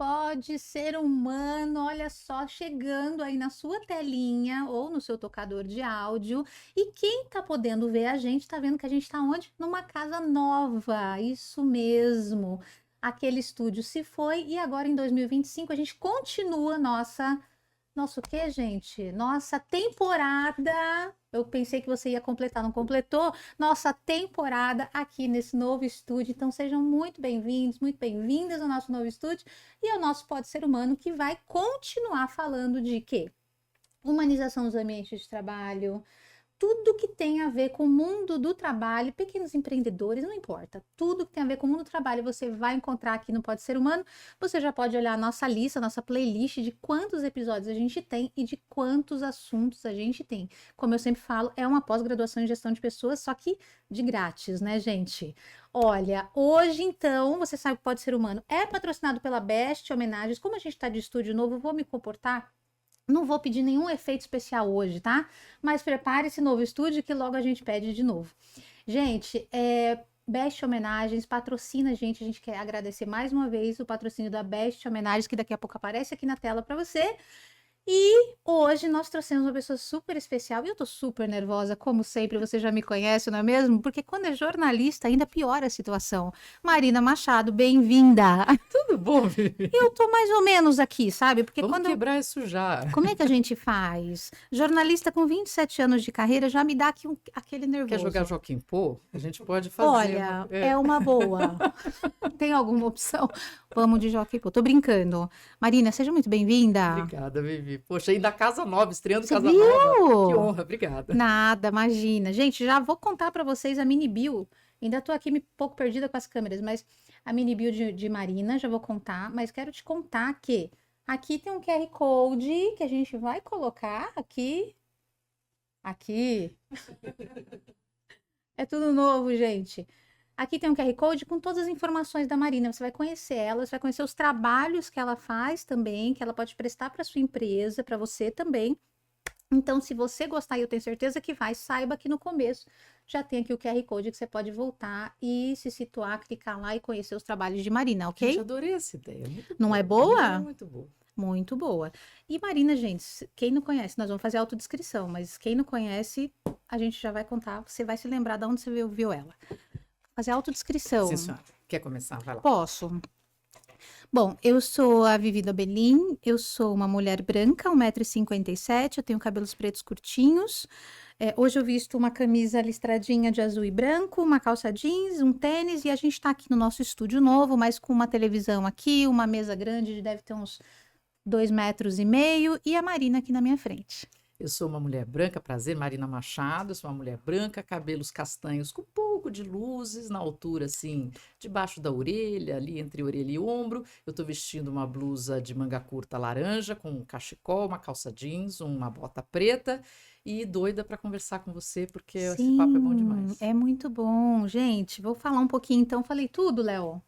Pode Ser Humano, olha só, chegando aí na sua telinha ou no seu tocador de áudio. E quem tá podendo ver a gente, tá vendo que a gente tá onde? Numa casa nova, isso mesmo. Aquele estúdio se foi e agora em 2025 a gente continua nossa, o quê, gente? Nossa temporada. Eu pensei que você ia completar, não completou? Nossa temporada aqui nesse novo estúdio. Então sejam muito bem-vindos, muito bem-vindas ao nosso novo estúdio e ao nosso Pode Ser Humano, que vai continuar falando de quê? Humanização dos ambientes de trabalho, tudo que tem a ver com o mundo do trabalho, pequenos empreendedores, não importa. Tudo que tem a ver com o mundo do trabalho você vai encontrar aqui no Pode Ser Humano. Você já pode olhar a nossa lista, a nossa playlist de quantos episódios a gente tem e de quantos assuntos a gente tem. Como eu sempre falo, é uma pós-graduação em gestão de pessoas, só que de grátis, né, gente? Olha, hoje então, você sabe que Pode Ser Humano é patrocinado pela Best Homenagens. Como a gente está de estúdio novo, eu vou me comportar. Não vou pedir nenhum efeito especial hoje, tá? Mas prepare esse novo estúdio que logo a gente pede de novo. Gente, Best Homenagens patrocina a gente quer agradecer mais uma vez o patrocínio da Best Homenagens, que daqui a pouco aparece aqui na tela para você. E hoje nós trouxemos uma pessoa super especial e eu tô super nervosa, como sempre, você já me conhece, não é mesmo? Porque quando é jornalista ainda piora a situação. Marina Machado, bem-vinda! Tudo bom, Vivi? Eu tô mais ou menos aqui, sabe? Porque Vamos quando quebrar isso já. como é que a gente faz? Jornalista com 27 anos de carreira já me dá aqui aquele Quer nervoso. jogar Joaquim Pô? A gente pode fazer. Olha, é uma boa. Tem alguma opção? Vamos de Joaquim Pô. Tô brincando. Marina, seja muito bem-vinda. Obrigada, Vivi. Poxa, ainda Casa Nova, estreando Você Casa viu? Nova. Que honra, obrigada. Nada, imagina. Gente, já vou contar para vocês a mini bio. Ainda tô aqui um pouco perdida com as câmeras, mas a mini bio de Marina, já vou contar. Mas quero te contar que aqui tem um QR Code que a gente vai colocar aqui. Aqui. É tudo novo, gente. Aqui tem um QR Code com todas as informações da Marina. Você vai conhecer ela, você vai conhecer os trabalhos que ela faz também, que ela pode prestar para sua empresa, para você também. Então, se você gostar, e eu tenho certeza que vai, saiba que no começo já tem aqui o QR Code que você pode voltar e se situar, clicar lá e conhecer os trabalhos de Marina, ok? Gente, adorei essa ideia. Muito Não boa. é boa? Muito boa. Muito boa. E Marina, gente, quem não conhece, nós vamos fazer autodescrição, mas quem não conhece, a gente já vai contar, você vai se lembrar de onde você viu ela. Fazer autodescrição. Sim, senhora. Quer começar? Vai lá. Posso. Bom, eu sou a Vivi Dobelin, eu sou uma mulher branca, 1,57 m, eu tenho cabelos pretos curtinhos. Hoje eu visto uma camisa listradinha de azul e branco, uma calça jeans, um tênis, e a gente tá aqui no nosso estúdio novo, mas com uma televisão aqui, uma mesa grande, deve ter uns 2,5 m, e a Marina aqui na minha frente. Eu sou uma mulher branca, prazer, Marina Machado, eu sou uma mulher branca, cabelos castanhos com um pouco de luzes na altura, assim, debaixo da orelha, ali entre orelha e ombro. Eu tô vestindo uma blusa de manga curta laranja, com um cachecol, uma calça jeans, uma bota preta e doida para conversar com você, porque esse papo é bom demais. É muito bom. Gente, vou falar um pouquinho então. Falei tudo, Léo?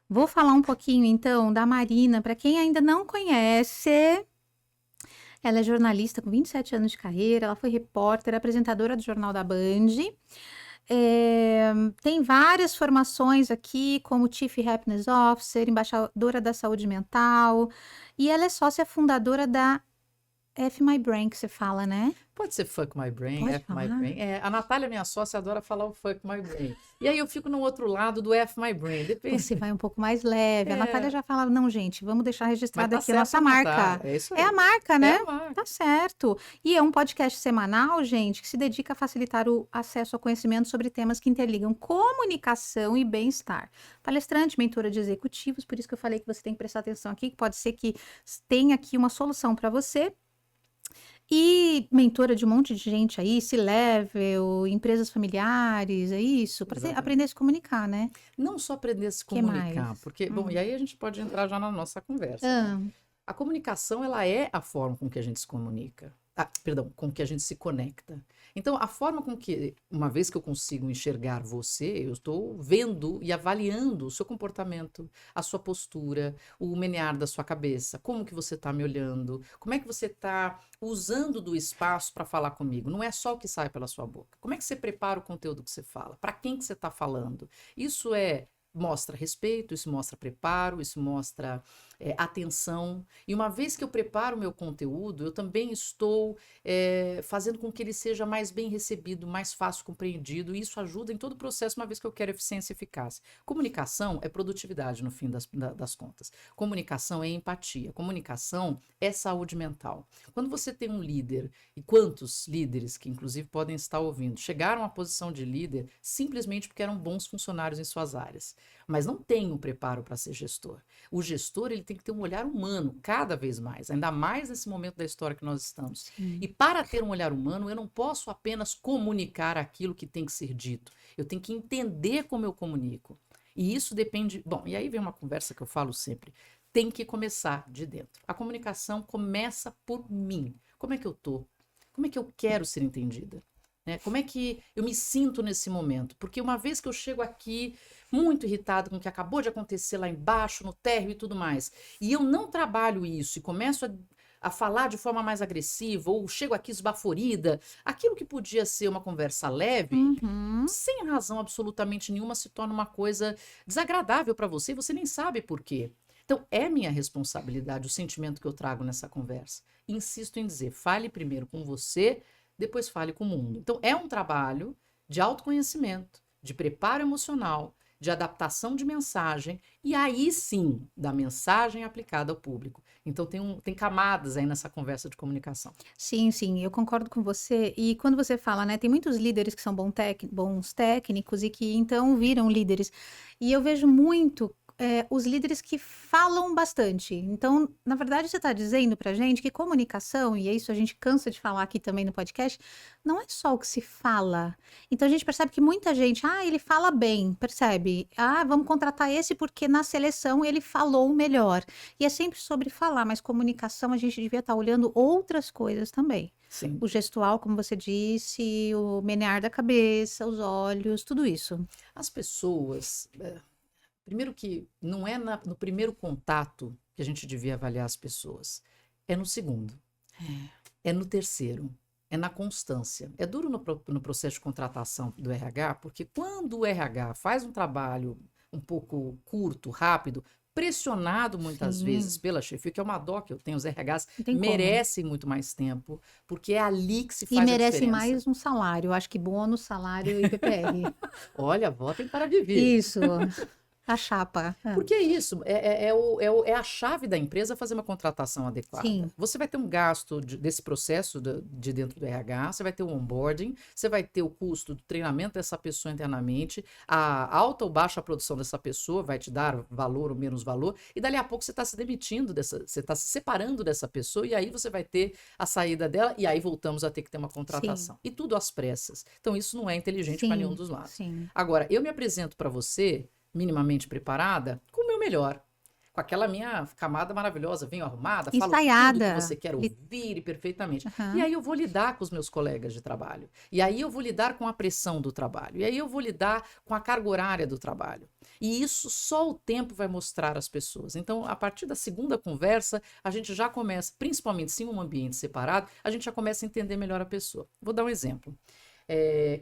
Vou falar um pouquinho então da Marina, para quem ainda não conhece. Ela é jornalista com 27 anos de carreira, ela foi repórter, apresentadora do Jornal da Band. Tem várias formações aqui, como Chief Happiness Officer, embaixadora da saúde mental, e ela é sócia fundadora da F My Brain, que você fala, né? Pode ser Fuck My Brain, Pode F falar? My Brain. A Natália, minha sócia, adora falar o Fuck My Brain. E aí eu fico no outro lado do F My Brain. Depende. Você vai um pouco mais leve. A Natália já falava, não, gente, vamos deixar registrado Mas tá aqui a nossa certo, marca. Natália, é isso aí. É a marca, né? É a marca. Tá certo. E é um podcast semanal, gente, que se dedica a facilitar o acesso ao conhecimento sobre temas que interligam comunicação e bem-estar. Palestrante, mentora de executivos, por isso que eu falei que você tem que prestar atenção aqui, que pode ser que tenha aqui uma solução para você. E mentora de um monte de gente aí, C-level, empresas familiares, é isso? Para Exatamente. aprender a se comunicar, né? Não só aprender a se Que comunicar, mais? porque, bom, e aí a gente pode entrar já na nossa conversa. Ah, A comunicação, ela é a forma com que a gente se comunica. Perdão, com que a gente se conecta. Então, a forma com que, uma vez que eu consigo enxergar você, eu estou vendo e avaliando o seu comportamento, a sua postura, o menear da sua cabeça, como que você está me olhando, como é que você está usando do espaço para falar comigo. Não é só o que sai pela sua boca. Como é que você prepara o conteúdo que você fala? Para quem que você está falando? Isso é mostra respeito, isso mostra preparo, isso mostra atenção. E uma vez que eu preparo o meu conteúdo, eu também estou fazendo com que ele seja mais bem recebido, mais fácil compreendido, e isso ajuda em todo o processo, uma vez que eu quero eficiência e eficácia. Comunicação é produtividade, no fim das contas. Comunicação é empatia. Comunicação é saúde mental. Quando você tem um líder, e quantos líderes, que inclusive podem estar ouvindo, chegaram à posição de líder simplesmente porque eram bons funcionários em suas áreas, mas não têm um preparo para ser gestor. O gestor, ele tem que ter um olhar humano cada vez mais, ainda mais nesse momento da história que nós estamos. E para ter um olhar humano, eu não posso apenas comunicar aquilo que tem que ser dito. Eu tenho que entender como eu comunico. E isso depende... Bom, e aí vem uma conversa que eu falo sempre. Tem que começar de dentro. A comunicação começa por mim. Como é que eu tô? Como é que eu quero ser entendida? Como é que eu me sinto nesse momento? Porque uma vez que eu chego aqui muito irritado com o que acabou de acontecer lá embaixo, no térreo e tudo mais, e eu não trabalho isso e começo a falar de forma mais agressiva, ou chego aqui esbaforida, aquilo que podia ser uma conversa leve, sem razão absolutamente nenhuma, se torna uma coisa desagradável para você e você nem sabe por quê. Então, é minha responsabilidade o sentimento que eu trago nessa conversa. Insisto em dizer, fale primeiro com você, depois fale com o mundo. Então, é um trabalho de autoconhecimento, de preparo emocional, de adaptação de mensagem, e aí sim, da mensagem aplicada ao público. Então, tem camadas aí nessa conversa de comunicação. Sim, sim, eu concordo com você. E quando você fala, né, tem muitos líderes que são bons técnicos e que então viram líderes. E eu vejo muito os líderes que falam bastante. Então, na verdade, você está dizendo para gente que comunicação, e é isso a gente cansa de falar aqui também no podcast, não é só o que se fala. Então, a gente percebe que muita gente, ele fala bem, percebe? Vamos contratar esse porque na seleção ele falou melhor. E é sempre sobre falar, mas comunicação a gente devia estar olhando outras coisas também. Sim. O gestual, como você disse, o menear da cabeça, os olhos, tudo isso. As pessoas... Primeiro que não é no primeiro contato que a gente devia avaliar as pessoas. É no segundo. É no terceiro. É na constância. É duro no processo de contratação do RH, porque quando o RH faz um trabalho um pouco curto, rápido, pressionado muitas vezes pela chefia, que é uma dó que eu tenho, os RHs merecem muito mais tempo, porque é ali que se faz a diferença. E merecem mais um salário. Eu acho que bônus, salário e PPR. Olha, votem para viver. Isso. A chapa. Porque é isso, é a chave da empresa fazer uma contratação adequada. Sim. Você vai ter um gasto desse processo de dentro do RH, você vai ter o onboarding, você vai ter o custo do treinamento dessa pessoa internamente, a alta ou baixa produção dessa pessoa vai te dar valor ou menos valor, e dali a pouco você está se demitindo, você está se separando dessa pessoa, e aí você vai ter a saída dela, e aí voltamos a ter que ter uma contratação. Sim. E tudo às pressas. Então isso não é inteligente para nenhum dos lados. Sim. Agora, eu me apresento para você minimamente preparada, com o meu melhor. Com aquela minha camada maravilhosa, venho arrumada, falo tudo que você quer ouvir perfeitamente. E aí eu vou lidar com os meus colegas de trabalho. E aí eu vou lidar com a pressão do trabalho. E aí eu vou lidar com a carga horária do trabalho. E isso só o tempo vai mostrar às pessoas. Então, a partir da segunda conversa, a gente já começa, principalmente se em um ambiente separado, a gente já começa a entender melhor a pessoa. Vou dar um exemplo.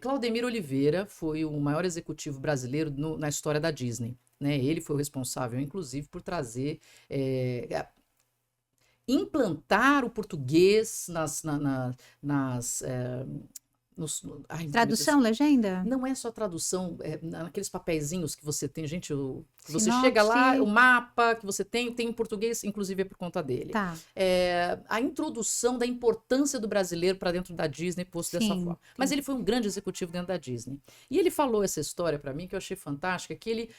Claudemir Oliveira foi o maior executivo brasileiro na história da Disney. Né? Ele foi o responsável, inclusive, por trazer, implantar o português tradução, legenda? Não é só tradução, naqueles papeizinhos que você tem, gente, que você chega lá, o mapa que você tem em português, inclusive é por conta dele. Tá. A introdução da importância do brasileiro para dentro da Disney, posto dessa forma. Mas ele foi um grande executivo dentro da Disney. E ele falou essa história para mim, que eu achei fantástica, que ele,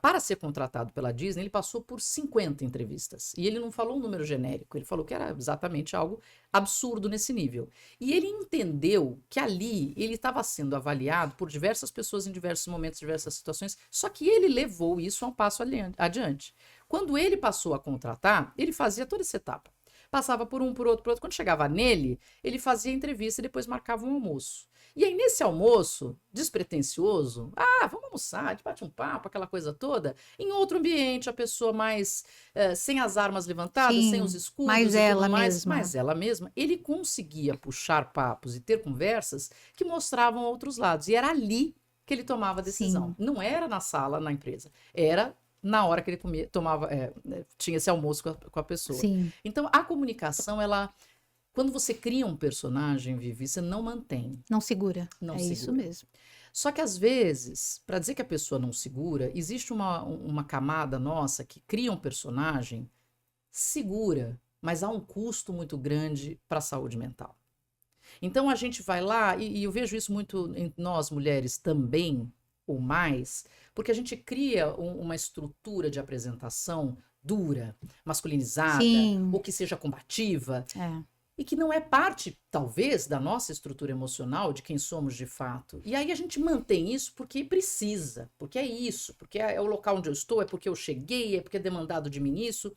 para ser contratado pela Disney, ele passou por 50 entrevistas. E ele não falou um número genérico, ele falou que era exatamente algo absurdo nesse nível. E ele entendeu que ali ele estava sendo avaliado por diversas pessoas em diversos momentos, diversas situações, só que ele levou isso a um passo adiante. Quando ele passou a contratar, ele fazia toda essa etapa. Passava por um, por outro, por outro. Quando chegava nele, ele fazia entrevista e depois marcava um almoço. E aí, nesse almoço, despretensioso, vamos almoçar, a gente bate um papo, aquela coisa toda. Em outro ambiente, a pessoa mais sem as armas levantadas, sem os escudos. Mais ela mesma. Ele conseguia puxar papos e ter conversas que mostravam outros lados. E era ali que ele tomava a decisão. Sim. Não era na sala, na empresa. Era na hora que ele tinha esse almoço com a pessoa. Sim. Então, a comunicação, quando você cria um personagem, Vivi, você não mantém. Não segura. Não É segura. isso mesmo. Só que às vezes, para dizer que a pessoa não segura, existe uma camada nossa que cria um personagem segura, mas há um custo muito grande para a saúde mental. Então a gente vai lá, e eu vejo isso muito em nós mulheres também, ou mais, porque a gente cria uma estrutura de apresentação dura, masculinizada, Sim. ou que seja combativa, É. e que não é parte, talvez, da nossa estrutura emocional, de quem somos de fato. E aí a gente mantém isso porque precisa, porque é isso, porque é o local onde eu estou, é porque eu cheguei, é porque é demandado de mim isso.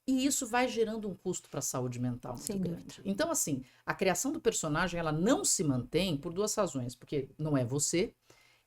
E isso vai gerando um custo para a saúde mental muito Sem grande. dúvida. Então, assim, a criação do personagem, ela não se mantém por duas razões. Porque não é você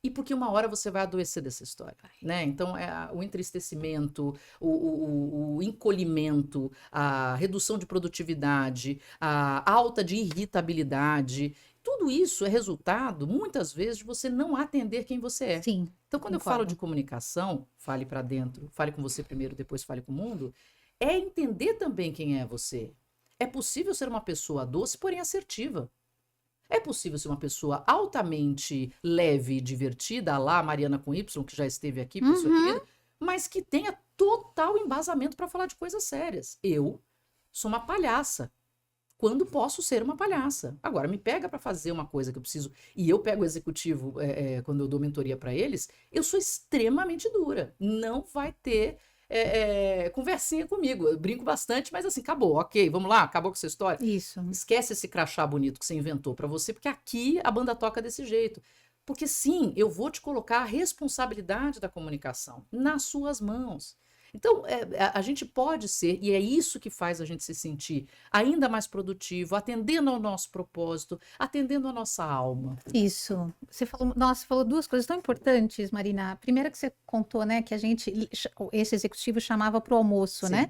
e porque uma hora você vai adoecer dessa história, né? Então, o entristecimento, o encolhimento, a redução de produtividade, a alta de irritabilidade, tudo isso é resultado, muitas vezes, de você não atender quem você é. Sim. Então, quando eu falo de comunicação, fale para dentro, fale com você primeiro, depois fale com o mundo, é entender também quem é você. É possível ser uma pessoa doce, porém assertiva. É possível ser uma pessoa altamente leve e divertida, lá Mariana com Y, que já esteve aqui, pessoa querida, mas que tenha total embasamento para falar de coisas sérias. Eu sou uma palhaça. Quando posso ser uma palhaça. Agora, me pega para fazer uma coisa que eu preciso, e eu pego o executivo quando eu dou mentoria para eles, eu sou extremamente dura. Não vai ter conversinha comigo. Eu brinco bastante, mas assim, acabou, ok, vamos lá, acabou com essa história. Isso. Esquece esse crachá bonito que você inventou para você, porque aqui a banda toca desse jeito. Porque sim, eu vou te colocar a responsabilidade da comunicação nas suas mãos. Então, a gente pode ser, e é isso que faz a gente se sentir ainda mais produtivo, atendendo ao nosso propósito, atendendo a nossa alma. Isso. Você falou duas coisas tão importantes, Marina. A primeira que você contou, né, que esse executivo chamava para o almoço, Sim. né?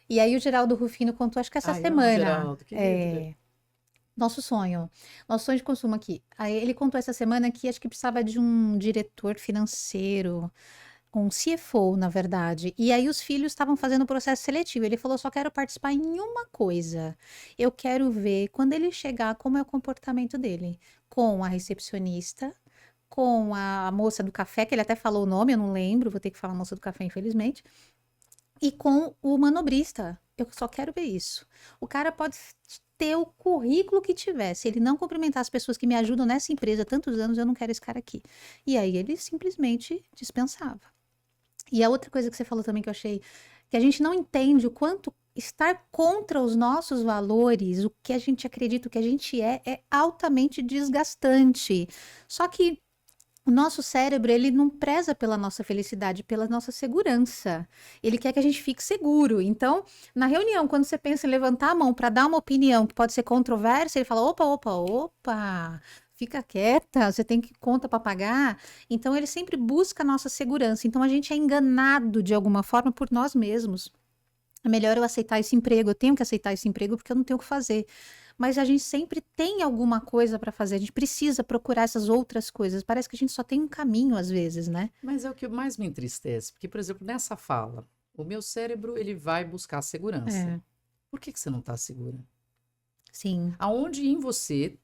E aí o Geraldo Rufino contou, acho que essa semana. Geraldo, querido. Nosso sonho de consumo aqui. Aí ele contou essa semana que acho que precisava de um diretor financeiro, um CFO, na verdade. E aí os filhos estavam fazendo o processo seletivo. Ele falou: só quero participar em uma coisa. Eu quero ver quando ele chegar como é o comportamento dele com a recepcionista, com a moça do café, que ele até falou o nome, eu não lembro, vou ter que falar moça do café, infelizmente, e com o manobrista. Eu só quero ver isso. O cara pode ter o currículo que tiver. Se ele não cumprimentar as pessoas que me ajudam nessa empresa há tantos anos, eu não quero esse cara aqui. E aí ele simplesmente dispensava. E a outra coisa que você falou também que eu achei, que a gente não entende o quanto estar contra os nossos valores, o que a gente acredita, o que a gente é altamente desgastante. Só que o nosso cérebro, ele não preza pela nossa felicidade, pela nossa segurança. Ele quer que a gente fique seguro. Então, na reunião, quando você pensa em levantar a mão para dar uma opinião que pode ser controversa, ele fala: opa, fica quieta, você tem conta para pagar. Então, ele sempre busca a nossa segurança. Então, a gente é enganado de alguma forma por nós mesmos. É melhor eu aceitar esse emprego, eu tenho que aceitar esse emprego porque eu não tenho o que fazer. Mas a gente sempre tem alguma coisa para fazer, a gente precisa procurar essas outras coisas. Parece que a gente só tem um caminho às vezes, né? Mas é o que mais me entristece, porque, por exemplo, nessa fala, o meu cérebro, ele vai buscar segurança. Por que você não está segura? Sim. Aonde em você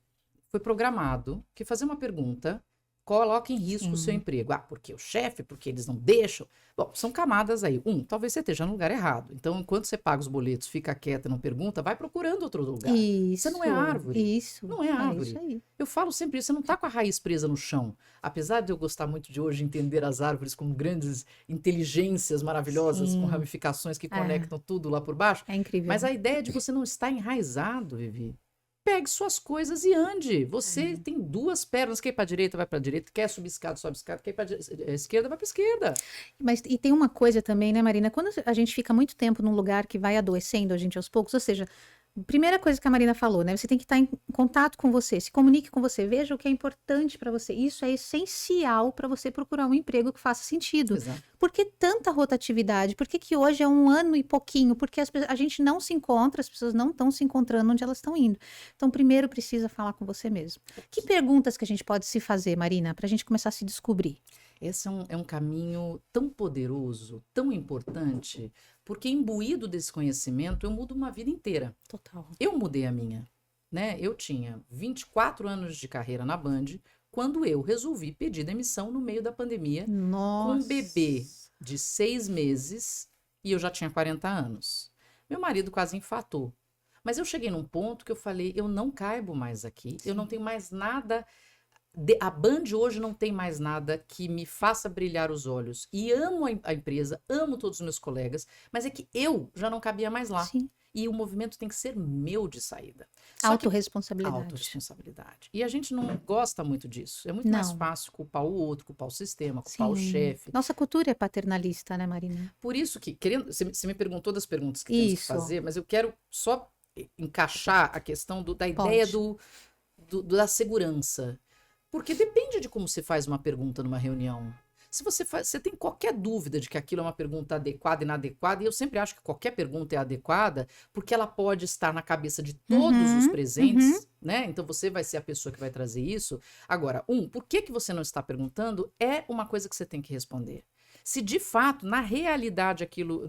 foi programado que fazer uma pergunta coloca em risco o seu emprego. Porque o chefe, porque eles não deixam. Bom, são camadas aí. Talvez você esteja no lugar errado. Então, enquanto você paga os boletos, fica quieta, não pergunta, vai procurando outro lugar. Isso. Você não é árvore. Isso. Não é árvore. Isso aí. Eu falo sempre isso, você não está com a raiz presa no chão. Apesar de eu gostar muito de hoje entender as árvores como grandes inteligências maravilhosas, com ramificações que conectam tudo lá por baixo. É incrível. Mas a ideia de você não estar enraizado, Vivi. Pegue suas coisas e ande. Você tem duas pernas. Quer ir para a direita, vai para a direita. Quer subir escada, sobe escada. Quer ir para a esquerda, vai para a esquerda. Mas e tem uma coisa também, né, Marina? Quando a gente fica muito tempo num lugar que vai adoecendo a gente aos poucos, ou seja, Primeira coisa que a Marina falou, né? Você tem que estar em contato com você, se comunique com você, veja o que é importante para você. Isso é essencial para você procurar um emprego que faça sentido. Exato. Por que tanta rotatividade? Por que que hoje é 1 ano e pouquinho? Porque a gente não se encontra, as pessoas não estão se encontrando onde elas estão indo. Então, primeiro precisa falar com você mesmo. Que perguntas que a gente pode se fazer, Marina, para a gente começar a se descobrir? Esse é um caminho tão poderoso, tão importante, porque imbuído desse conhecimento eu mudo uma vida inteira. Total. Eu mudei a minha, né? Eu tinha 24 anos de carreira na Band quando eu resolvi pedir demissão no meio da pandemia com um Nossa. bebê de 6 meses e eu já tinha 40 anos. Meu marido quase infartou. Mas eu cheguei num ponto que eu falei, eu não caibo mais aqui, eu não tenho mais nada. A Band hoje não tem mais nada que me faça brilhar os olhos. E amo a empresa, amo todos os meus colegas, mas é que eu já não cabia mais lá. Sim. E o movimento tem que ser meu de saída. Só que Autorresponsabilidade. autorresponsabilidade. E a gente não gosta muito disso. É muito mais Não. fácil culpar o outro, culpar o sistema, culpar o Sim. chefe. Nossa cultura é paternalista, né, Marina? Por isso que, você me perguntou das perguntas que temos que Isso. fazer, mas eu quero só encaixar a questão da ideia da segurança. Porque depende de como você faz uma pergunta numa reunião. Se você tem qualquer dúvida de que aquilo é uma pergunta adequada, inadequada, e eu sempre acho que qualquer pergunta é adequada, porque ela pode estar na cabeça de todos os presentes, né? Então você vai ser a pessoa que vai trazer isso. Agora, por que que você não está perguntando é uma coisa que você tem que responder. Se de fato, na realidade, aquilo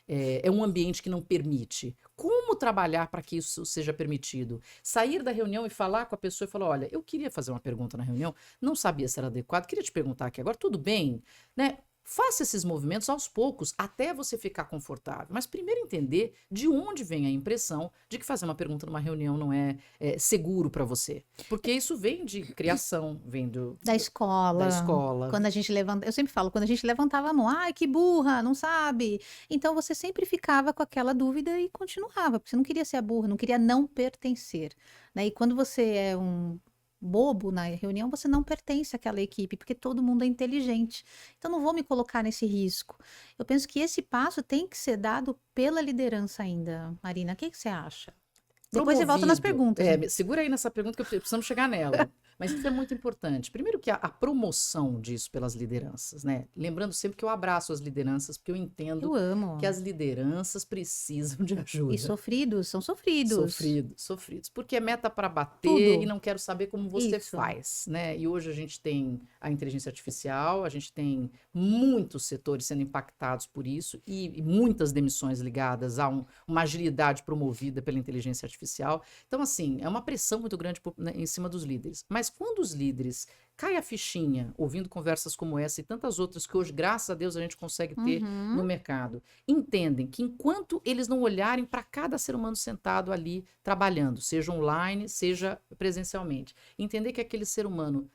é um ambiente que não permite, como trabalhar para que isso seja permitido? Sair da reunião e falar com a pessoa e falar, olha, eu queria fazer uma pergunta na reunião, não sabia se era adequado, queria te perguntar aqui agora, tudo bem? Né? Faça esses movimentos aos poucos, até você ficar confortável. Mas primeiro entender de onde vem a impressão de que fazer uma pergunta numa reunião não é seguro para você. Porque isso vem de criação, vem Da escola. da escola. Quando a gente levanta, eu sempre falo, quando a gente levantava a mão, ai, que burra, não sabe. Então você sempre ficava com aquela dúvida e continuava, porque você não queria ser a burra, não queria não pertencer, né? E quando você é um bobo na reunião, você não pertence àquela equipe, porque todo mundo é inteligente. Então não vou me colocar nesse risco. Eu penso que esse passo tem que ser dado pela liderança ainda, Marina. O que que você acha? Depois você volta nas Promovido. perguntas, né? Segura aí nessa pergunta que precisamos chegar nela. Mas isso é muito importante. Primeiro que a promoção disso pelas lideranças, né? Lembrando sempre que eu abraço as lideranças, porque eu entendo Eu amo. que as lideranças precisam de ajuda. E sofridos, são sofridos. Sofridos. Porque é meta para bater Tudo. e não quero saber como você Isso. faz, né? E hoje a gente tem a inteligência artificial, a gente tem muitos setores sendo impactados por isso e muitas demissões ligadas a uma agilidade promovida pela inteligência artificial. Então, assim, é uma pressão muito grande em cima dos líderes. Mas quando os líderes caem a fichinha, ouvindo conversas como essa e tantas outras que hoje, graças a Deus, a gente consegue ter no mercado, entendem que enquanto eles não olharem para cada ser humano sentado ali trabalhando, seja online, seja presencialmente, entender que aquele ser humano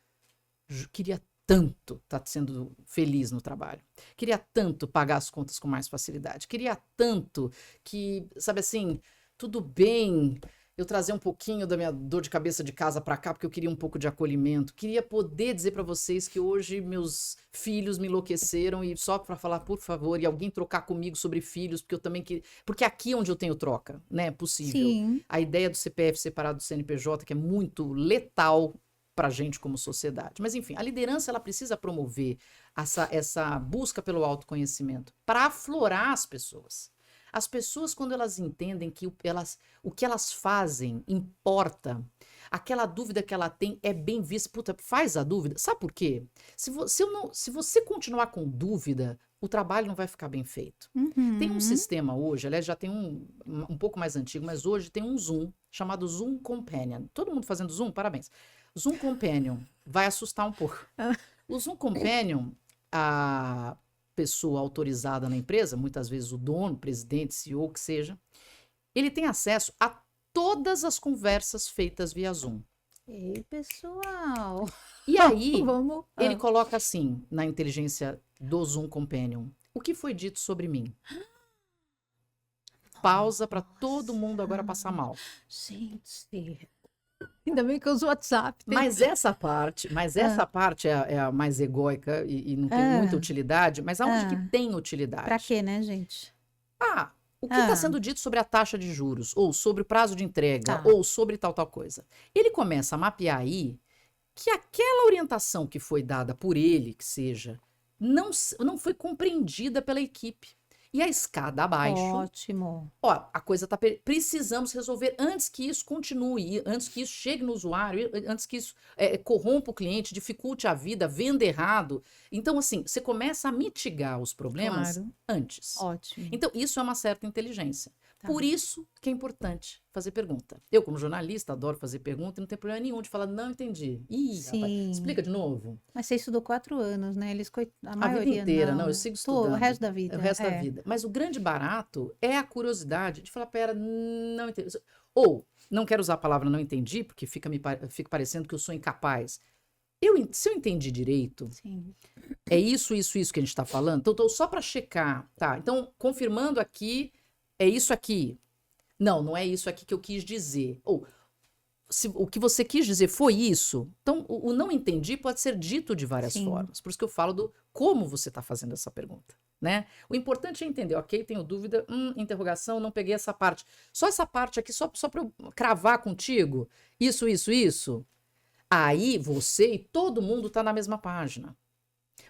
queria tanto estar sendo feliz no trabalho, queria tanto pagar as contas com mais facilidade, queria tanto que, sabe assim, tudo bem eu trazer um pouquinho da minha dor de cabeça de casa para cá, porque eu queria um pouco de acolhimento. Queria poder dizer para vocês que hoje meus filhos me enlouqueceram e só para falar, por favor, e alguém trocar comigo sobre filhos, porque eu também queria... Porque aqui é onde eu tenho troca, né? É possível. Sim. A ideia do CPF separado do CNPJ, que é muito letal para a gente como sociedade. Mas, enfim, a liderança ela precisa promover essa busca pelo autoconhecimento para aflorar as pessoas. As pessoas, quando elas entendem que o que elas fazem importa, aquela dúvida que ela tem é bem vista. Puta, faz a dúvida. Sabe por quê? Se você continuar com dúvida, o trabalho não vai ficar bem feito. Tem um sistema hoje, aliás, já tem um pouco mais antigo, mas hoje tem um Zoom chamado Zoom Companion. Todo mundo fazendo Zoom? Parabéns. Zoom Companion vai assustar um pouco. O Zoom Companion, a pessoa autorizada na empresa, muitas vezes o dono, presidente, CEO, que seja, ele tem acesso a todas as conversas feitas via Zoom. Ei, pessoal. E aí, Vamos. ele coloca assim, na inteligência do Zoom Companion, o que foi dito sobre mim? Pausa para todo mundo agora passar mal. Gente, ainda bem que eu uso o WhatsApp. Mas essa parte é a mais egóica e não tem muita utilidade, mas aonde que tem utilidade? Pra quê, né, gente? O que está Ah, sendo dito sobre a taxa de juros, ou sobre o prazo de entrega, tá. ou sobre tal coisa? Ele começa a mapear aí que aquela orientação que foi dada por ele, que seja, não foi compreendida pela equipe. E a escada abaixo, Ótimo. ó, a coisa tá. Precisamos resolver antes que isso continue, antes que isso chegue no usuário, antes que isso corrompa o cliente, dificulte a vida, venda errado. Então, assim, você começa a mitigar os problemas Claro. antes. Ótimo. Então, isso é uma certa inteligência. Tá. Por isso que é importante fazer pergunta. Eu, como jornalista, adoro fazer pergunta e não tem problema nenhum de falar, não entendi. Ih, rapaz, Sim. explica de novo. Mas você estudou 4 anos, né? A A vida maioria inteira, não, não, eu né? sigo O estudando. resto da É vida. o resto da É. vida. Mas o grande barato é a curiosidade de falar, pera, não entendi. Ou, não quero usar a palavra não entendi, porque fica parecendo que eu sou incapaz. Se eu entendi direito, Sim. é isso que a gente está falando. Então, só para checar, tá? Então, confirmando aqui, é isso aqui. Não, não é isso aqui que eu quis dizer. Ou, se o que você quis dizer foi isso, então o não entendi pode ser dito de várias Sim. formas. Por isso que eu falo do como você está fazendo essa pergunta, né? O importante é entender, ok, tenho dúvida, interrogação, não peguei essa parte. Só essa parte aqui, só para eu cravar contigo, isso. Aí você e todo mundo está na mesma página.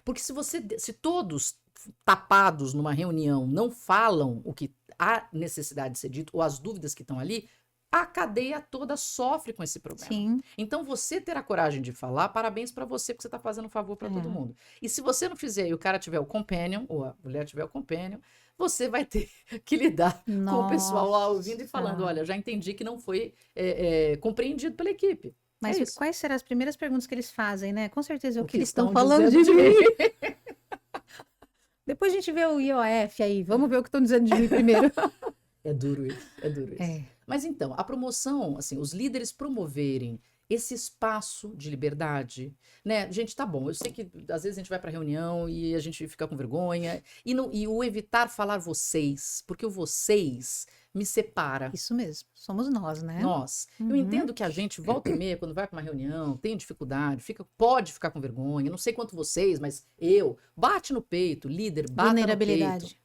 Porque se todos tapados numa reunião não falam o que há necessidade de ser dito, ou as dúvidas que estão ali, a cadeia toda sofre com esse problema. Sim. Então, você ter a coragem de falar, parabéns para você, porque você está fazendo um favor para todo mundo. E se você não fizer e o cara tiver o companion, ou a mulher tiver o companion, você vai ter que lidar com o pessoal lá ouvindo e falando, olha, já entendi que não foi compreendido pela equipe. Mas É isso. quais serão as primeiras perguntas que eles fazem, né? Com certeza é o O que que eles estão estão falando de dizendo de mim. mim. Depois a gente vê o IOF aí. Vamos ver o que estão dizendo de mim primeiro. É duro isso, é duro isso. É. Mas então, a promoção, assim, os líderes promoverem esse espaço de liberdade, né? Gente, tá bom, eu sei que às vezes a gente vai para reunião e a gente fica com vergonha, e o evitar falar vocês, porque o vocês me separa. Isso mesmo. Somos nós, né? Nós. Eu Uhum. entendo que a gente volta e meia, quando vai para uma reunião, tem dificuldade, pode ficar com vergonha, não sei quanto vocês, mas bate no peito, líder, bata no peito. Vulnerabilidade.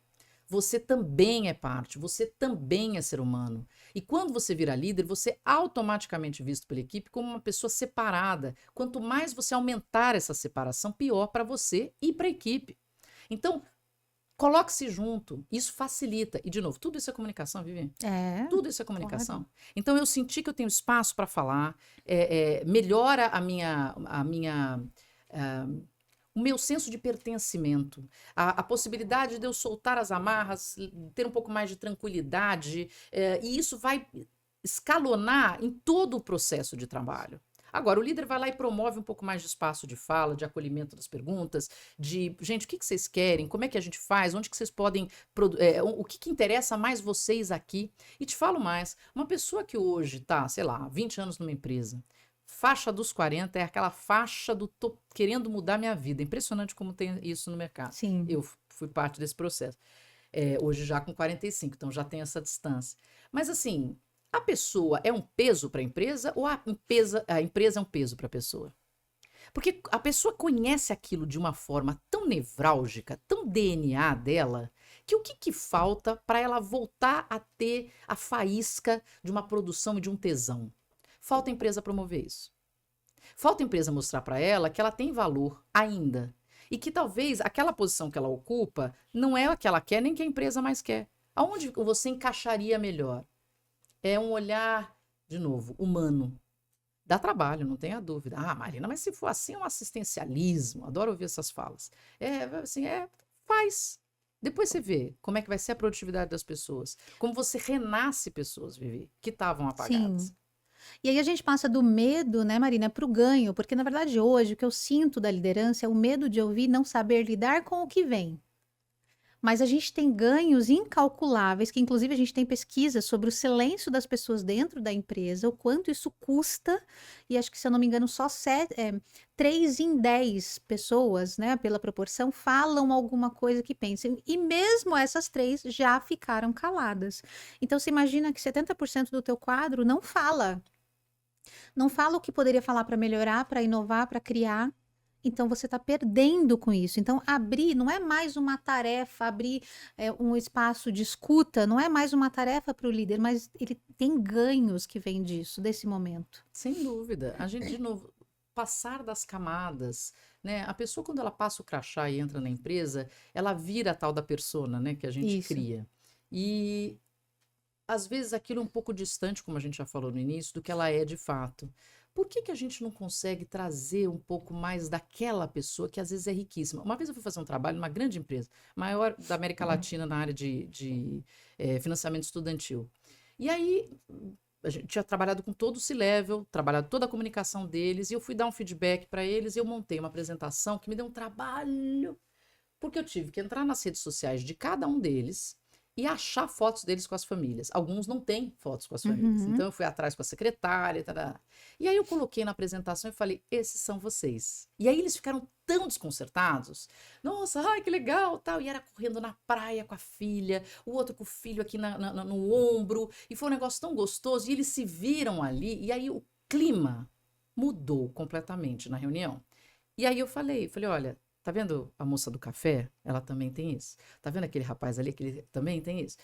Você também é parte, você também é ser humano. E quando você vira líder, você é automaticamente visto pela equipe como uma pessoa separada. Quanto mais você aumentar essa separação, pior para você e para a equipe. Então, coloque-se junto, isso facilita. E, de novo, tudo isso é comunicação, Vivi? É. Tudo isso é comunicação. Claro. Então, eu senti que eu tenho espaço para falar, melhora o meu senso de pertencimento, a possibilidade de eu soltar as amarras, ter um pouco mais de tranquilidade, e isso vai escalonar em todo o processo de trabalho. Agora, o líder vai lá e promove um pouco mais de espaço de fala, de acolhimento das perguntas, de, gente, o que vocês querem? Como é que a gente faz? Onde que vocês podem... o que interessa mais vocês aqui? E te falo mais, uma pessoa que hoje tá, sei lá, 20 anos numa empresa, faixa dos 40 é aquela faixa do tô querendo mudar minha vida. Impressionante como tem isso no mercado. Sim. Eu fui parte desse processo. Hoje já com 45, então já tem essa distância. Mas assim, a pessoa é um peso para a empresa ou a empresa é um peso para a pessoa? Porque a pessoa conhece aquilo de uma forma tão nevrálgica, tão DNA dela, que o que falta para ela voltar a ter a faísca de uma produção e de um tesão? Falta a empresa promover isso. Falta a empresa mostrar para ela que ela tem valor ainda. E que talvez aquela posição que ela ocupa não é a que ela quer, nem que a empresa mais quer. Aonde você encaixaria melhor? É um olhar, de novo, humano. Dá trabalho, não tenha dúvida. Ah, Marina, mas se for assim, é um assistencialismo. Adoro ouvir essas falas. Faz. Depois você vê como é que vai ser a produtividade das pessoas. Como você renasce pessoas, Vivi, que estavam apagadas. Sim. E aí a gente passa do medo, né, Marina, para o ganho, porque na verdade hoje o que eu sinto da liderança é o medo de ouvir não saber lidar com o que vem. Mas a gente tem ganhos incalculáveis, que inclusive a gente tem pesquisas sobre o silêncio das pessoas dentro da empresa, o quanto isso custa, e acho que, se eu não me engano, só 3 em 10 pessoas, né, pela proporção, falam alguma coisa que pensem, e mesmo essas 3 já ficaram caladas. Então, você imagina que 70% do teu quadro não fala o que poderia falar para melhorar, para inovar, para criar. Então você está perdendo com isso. Então abrir não é mais uma tarefa, abrir um espaço de escuta não é mais uma tarefa para o líder, mas ele tem ganhos que vêm disso, desse momento. Sem dúvida. A gente, de novo, passar das camadas, né? A pessoa, quando ela passa o crachá e entra na empresa, ela vira a tal da persona, né? Que a gente Isso. cria. E às vezes aquilo é um pouco distante, como a gente já falou no início, do que ela é de fato. Por que que a gente não consegue trazer um pouco mais daquela pessoa que às vezes é riquíssima? Uma vez eu fui fazer um trabalho numa grande empresa, maior da América Latina na área de financiamento estudantil. E aí a gente tinha trabalhado com todo o C-Level, trabalhado toda a comunicação deles, e eu fui dar um feedback para eles, e eu montei uma apresentação que me deu um trabalho, porque eu tive que entrar nas redes sociais de cada um deles e achar fotos deles com as famílias. Alguns não têm fotos com as famílias. Uhum. Então eu fui atrás com a secretária. Tará. E aí eu coloquei na apresentação e falei: esses são vocês. E aí eles ficaram tão desconcertados. Nossa, ai, que legal, tal. E era correndo na praia com a filha, o outro com o filho aqui no ombro. E foi um negócio tão gostoso. E eles se viram ali. E aí o clima mudou completamente na reunião. E aí eu falei, olha, tá vendo a moça do café? Ela também tem isso. Tá vendo aquele rapaz ali que ele também tem isso?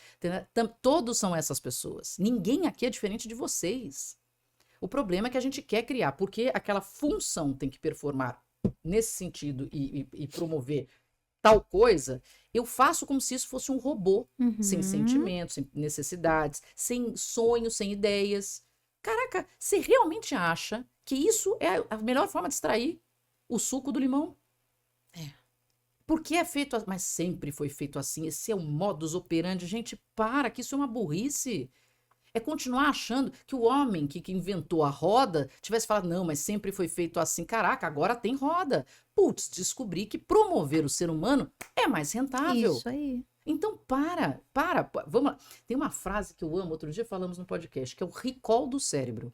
Todos são essas pessoas. Ninguém aqui é diferente de vocês. O problema é que a gente quer criar, porque aquela função tem que performar nesse sentido e promover tal coisa, eu faço como se isso fosse um robô, sem sentimentos, sem necessidades, sem sonhos, sem ideias. Caraca, você realmente acha que isso é a melhor forma de extrair o suco do limão? Porque é feito, mas sempre foi feito assim, esse é o modus operandi. Gente, para, que isso é uma burrice. É continuar achando que o homem que inventou a roda tivesse falado, não, mas sempre foi feito assim. Caraca, agora tem roda. Putz, descobri que promover o ser humano é mais rentável. Isso aí. Então, vamos lá. Tem uma frase que eu amo, outro dia falamos no podcast, que é o recall do cérebro.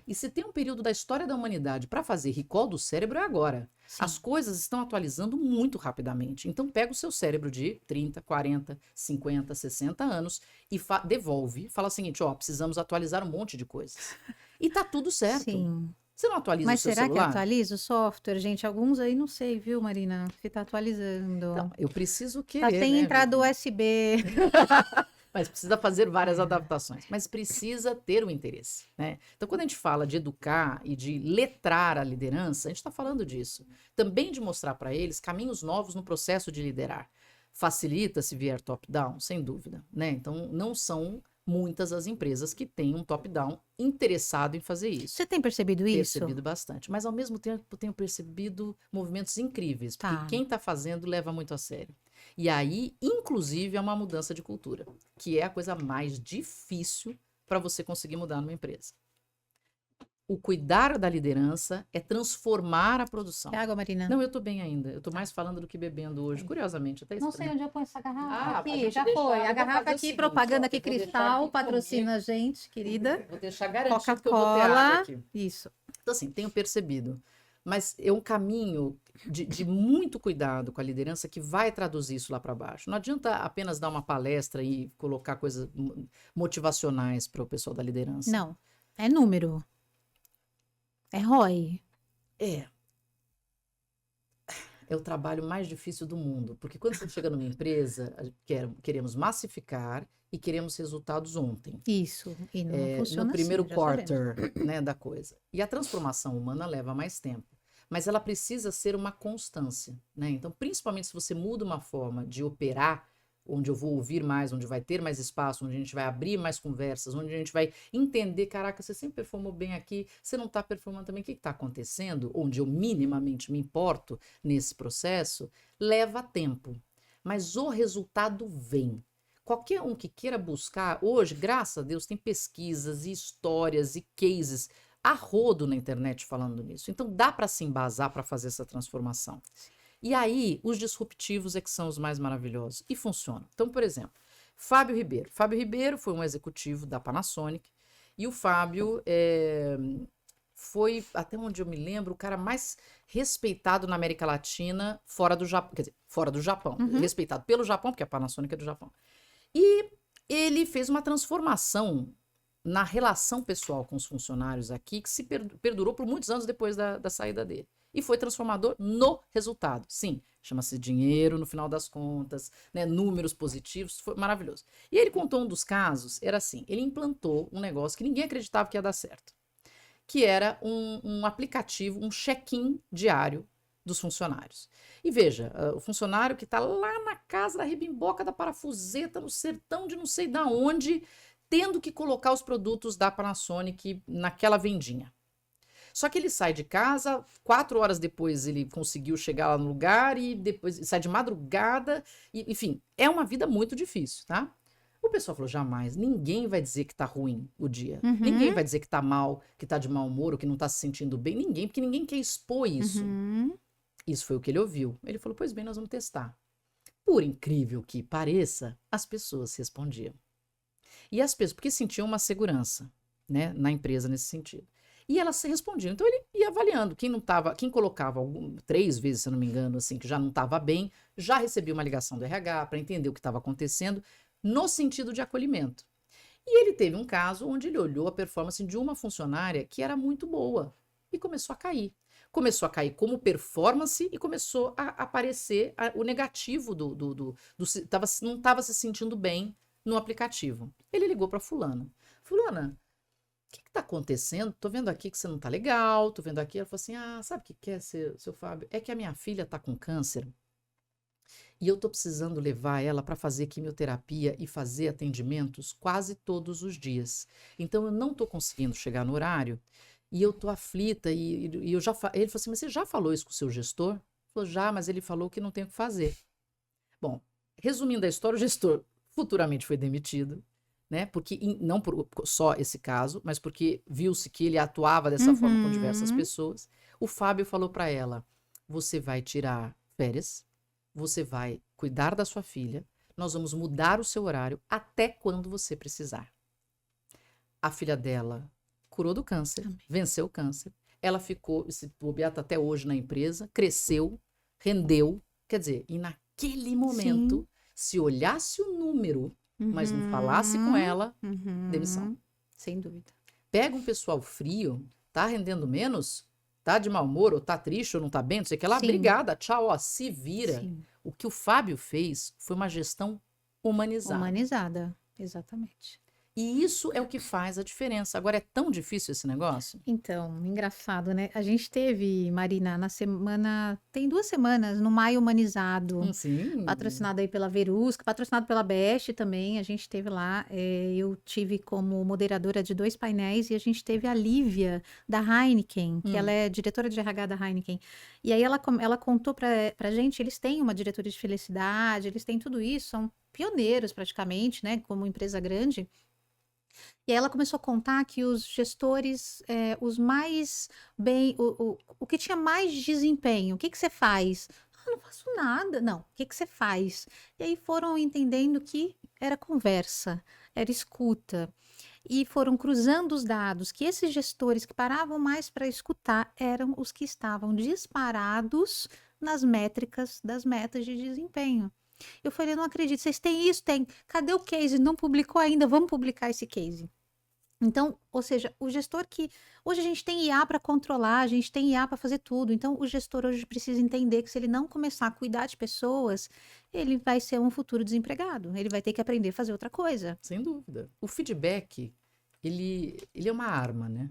E se tem um período da história da humanidade para fazer recall do cérebro, é agora. Sim. As coisas estão atualizando muito rapidamente. Então, pega o seu cérebro de 30, 40, 50, 60 anos e devolve. Fala o seguinte, ó, precisamos atualizar um monte de coisas. E tá tudo certo. Sim. Você não atualiza Mas o seu será que celular? atualiza o software, gente? Alguns aí não sei, viu, Marina? Se tá atualizando. Então, eu preciso Tá querer, sem né, entrada Vivi? USB. Mas precisa fazer várias adaptações, mas precisa ter o interesse, né? Então, quando a gente fala de educar e de letrar a liderança, a gente está falando disso. Também de mostrar para eles caminhos novos no processo de liderar. Facilita se vier top-down, sem dúvida, né? Então, não são muitas as empresas que têm um top-down interessado em fazer isso. Você tem percebido isso? Percebido bastante, mas ao mesmo tempo tenho percebido movimentos incríveis, porque Tá. quem está fazendo leva muito a sério. E aí, inclusive, é uma mudança de cultura, que é a coisa mais difícil para você conseguir mudar numa empresa. O cuidar da liderança é transformar a produção. Quer água, Marina? Não, eu estou bem ainda. Eu estou mais falando do que bebendo hoje, curiosamente. Até Não sei estranho. onde eu ponho essa garrafa. Ah, a Aqui, gente já deixa- foi. eu A vou garrafa fazer o aqui, seguinte, propaganda ó, aqui, eu vou deixar Cristal, aqui patrocina a gente, querida. Vou deixar garantido que eu vou ter água Coca-Cola. aqui. Isso. Então, assim, tenho percebido. Mas é um caminho de muito cuidado com a liderança que vai traduzir isso lá para baixo. Não adianta apenas dar uma palestra e colocar coisas motivacionais para o pessoal da liderança. Não, é número. É ROI. É o trabalho mais difícil do mundo. Porque quando você chega numa empresa, queremos massificar e queremos resultados ontem. Isso. E não funciona No primeiro assim, já sabemos. quarter, né, da coisa. E a transformação humana leva mais tempo. Mas ela precisa ser uma constância, né? Então, principalmente se você muda uma forma de operar, onde eu vou ouvir mais, onde vai ter mais espaço, onde a gente vai abrir mais conversas, onde a gente vai entender, caraca, você sempre performou bem aqui, você não está performando também, o que está acontecendo? Onde eu minimamente me importo nesse processo, leva tempo. Mas o resultado vem. Qualquer um que queira buscar, hoje, graças a Deus, tem pesquisas e histórias e cases a rodo na internet falando nisso. Então, dá para se embasar para fazer essa transformação. E aí, os disruptivos é que são os mais maravilhosos. E funcionam. Então, por exemplo, Fábio Ribeiro. Fábio Ribeiro foi um executivo da Panasonic. E o Fábio foi, até onde eu me lembro, o cara mais respeitado na América Latina, fora do Japão. Quer dizer, fora do Japão. Respeitado pelo Japão, porque a Panasonic é do Japão. E ele fez uma transformação na relação pessoal com os funcionários aqui, que se perdurou por muitos anos depois da saída dele. E foi transformador no resultado. Sim, chama-se dinheiro no final das contas, né, números positivos, foi maravilhoso. E ele contou um dos casos, era assim, ele implantou um negócio que ninguém acreditava que ia dar certo, que era um aplicativo, um check-in diário dos funcionários. E veja, o funcionário que está lá na casa da ribimboca da parafuseta, no sertão de não sei da onde, tendo que colocar os produtos da Panasonic naquela vendinha. Só que ele sai de casa, 4 horas depois ele conseguiu chegar lá no lugar e depois sai de madrugada, enfim, é uma vida muito difícil, tá? O pessoal falou, jamais, ninguém vai dizer que tá ruim o dia. Ninguém vai dizer que tá mal, que tá de mau humor, ou que não tá se sentindo bem, ninguém, porque ninguém quer expor isso. Isso foi o que ele ouviu. Ele falou, pois bem, nós vamos testar. Por incrível que pareça, as pessoas respondiam. E as pessoas, porque sentiam uma segurança, né, na empresa nesse sentido. E elas se respondiam. Então ele ia avaliando. Quem colocava 3 vezes, se eu não me engano, assim, que já não estava bem, já recebia uma ligação do RH para entender o que estava acontecendo, no sentido de acolhimento. E ele teve um caso onde ele olhou a performance de uma funcionária que era muito boa e começou a cair. Começou a cair como performance e começou a aparecer o negativo não estava se sentindo bem no aplicativo. Ele ligou para fulana. Fulana, o que está acontecendo? Tô vendo aqui que você não tá legal, tô vendo aqui. Ela falou assim, sabe o que é, seu Fábio? É que a minha filha tá com câncer e eu tô precisando levar ela para fazer quimioterapia e fazer atendimentos quase todos os dias. Então eu não tô conseguindo chegar no horário e eu tô aflita e eu já... Ele falou assim, mas você já falou isso com o seu gestor? Ele falou, já, mas ele falou que não tem o que fazer. Bom, resumindo a história, o gestor futuramente foi demitido, né? Porque não por só esse caso, mas porque viu-se que ele atuava dessa forma com diversas pessoas. O Fábio falou para ela, você vai tirar férias, você vai cuidar da sua filha, nós vamos mudar o seu horário até quando você precisar. A filha dela curou do câncer, venceu o câncer, ela ficou, esse bobeata até hoje na empresa, cresceu, rendeu, quer dizer, e naquele momento, se olhasse o número, mas não falasse com ela, demissão. Sem dúvida. Pega um pessoal frio, tá rendendo menos, tá de mau humor, ou tá triste, ou não tá bem, não sei o que lá, obrigada, tchau, ó, se vira. Sim. O que o Fábio fez foi uma gestão humanizada. Humanizada, exatamente. E isso é o que faz a diferença. Agora, é tão difícil esse negócio? Então, engraçado, né? A gente teve, Marina, na semana, tem 2 semanas, no Maio Humanizado, Sim. patrocinado aí pela Verusca, patrocinado pela Best também, a gente teve lá, eu tive como moderadora de 2 painéis e a gente teve a Lívia, da Heineken, que ela é diretora de RH da Heineken, e aí ela contou pra gente, eles têm uma diretoria de felicidade, eles têm tudo isso, são pioneiros praticamente, né, como empresa grande. E aí ela começou a contar que os gestores, os mais bem, o que tinha mais desempenho, o que você faz? Ah, não faço nada. Não, o que você faz? E aí foram entendendo que era conversa, era escuta. E foram cruzando os dados, que esses gestores que paravam mais para escutar eram os que estavam disparados nas métricas das metas de desempenho. Eu falei, não acredito, vocês têm isso? Tem. Cadê o case? Não publicou ainda, vamos publicar esse case. Então, ou seja, o gestor que... Hoje a gente tem IA para controlar, a gente tem IA para fazer tudo. Então, o gestor hoje precisa entender que se ele não começar a cuidar de pessoas, ele vai ser um futuro desempregado. Ele vai ter que aprender a fazer outra coisa. Sem dúvida. O feedback, ele é uma arma, né?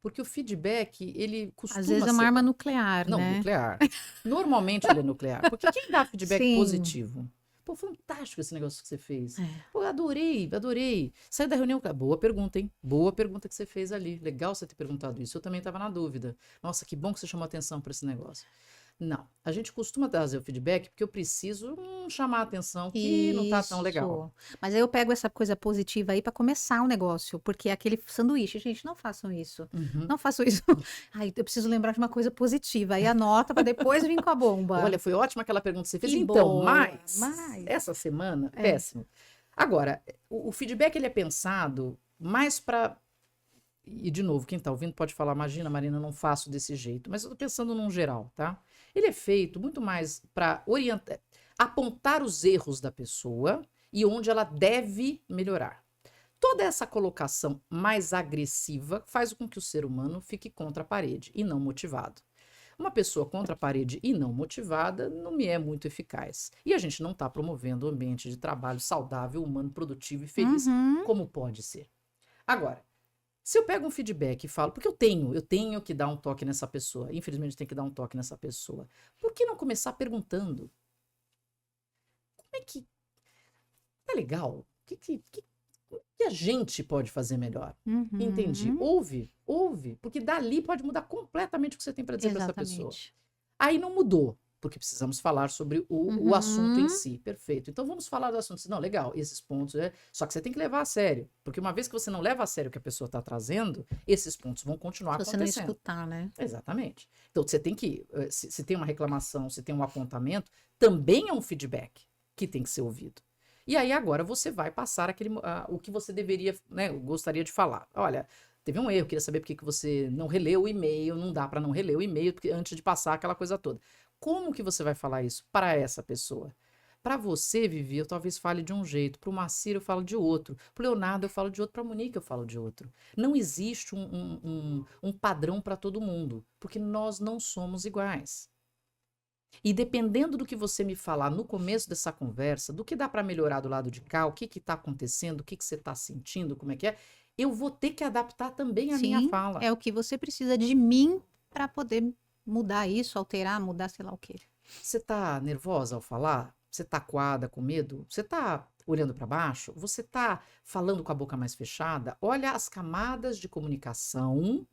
Porque o feedback, ele costuma Às vezes é uma arma nuclear, Não, né? nuclear. Normalmente ele é nuclear. Porque quem dá feedback Sim. positivo? Pô, fantástico esse negócio que você fez. É. Pô, adorei, adorei. Saiu da reunião. Boa pergunta, hein? Boa pergunta que você fez ali. Legal você ter perguntado isso. Eu também estava na dúvida. Nossa, que bom que você chamou atenção para esse negócio. Não, a gente costuma trazer o feedback porque eu preciso chamar a atenção que não tá tão legal. Isso. Mas aí eu pego essa coisa positiva aí para começar o negócio, porque é aquele sanduíche, gente, não façam isso. Não façam isso. Ai, eu preciso lembrar de uma coisa positiva. Aí anota para depois vir com a bomba. Olha, foi ótima aquela pergunta que você fez. Que Então, boa, mas essa semana, péssimo. Agora, o feedback ele é pensado mais para... E, de novo, quem está ouvindo pode falar, imagina, Marina, eu não faço desse jeito. Mas eu estou pensando num geral, tá? Ele é feito muito mais para orientar, apontar os erros da pessoa e onde ela deve melhorar. Toda essa colocação mais agressiva faz com que o ser humano fique contra a parede e não motivado. Uma pessoa contra a parede e não motivada não me é muito eficaz. E a gente não está promovendo um ambiente de trabalho saudável, humano, produtivo e feliz, Uhum. como pode ser. Agora, se eu pego um feedback e falo, porque eu tenho que dar um toque nessa pessoa, infelizmente tem que dar um toque nessa pessoa, por que não começar perguntando? Como é que é legal? O que a gente pode fazer melhor? Entendi. Uhum. Ouve, porque dali pode mudar completamente o que você tem para dizer para essa pessoa. Exatamente. Aí não mudou, porque precisamos falar sobre o assunto em Uhum. si. Perfeito. Então vamos falar do assunto. Não, legal, esses pontos. Só que você tem que levar a sério, porque uma vez que você não leva a sério o que a pessoa está trazendo, esses pontos vão continuar Se você não acontecendo. escutar, né? Exatamente. Então você tem que, se tem uma reclamação, se tem um apontamento, também é um feedback que tem que ser ouvido. E aí agora você vai passar o que você deveria, né, gostaria de falar. Olha, teve um erro, queria saber por que você não releu o e-mail, não dá para não reler o e-mail antes de passar aquela coisa toda. Como que você vai falar isso para essa pessoa? Para você, Vivi, eu talvez fale de um jeito, para o Macir eu falo de outro, para o Leonardo eu falo de outro, para a Monique eu falo de outro. Não existe um padrão para todo mundo, porque nós não somos iguais. E dependendo do que você me falar no começo dessa conversa, do que dá para melhorar do lado de cá, o que está acontecendo, o que você está sentindo, como é que é, eu vou ter que adaptar também a minha Sim, fala. é o que você precisa de mim para poder mudar isso, alterar, mudar sei lá o quê. Você está nervosa ao falar? Você está coada, com medo? Você está olhando para baixo? Você está falando com a boca mais fechada? Olha as camadas de comunicação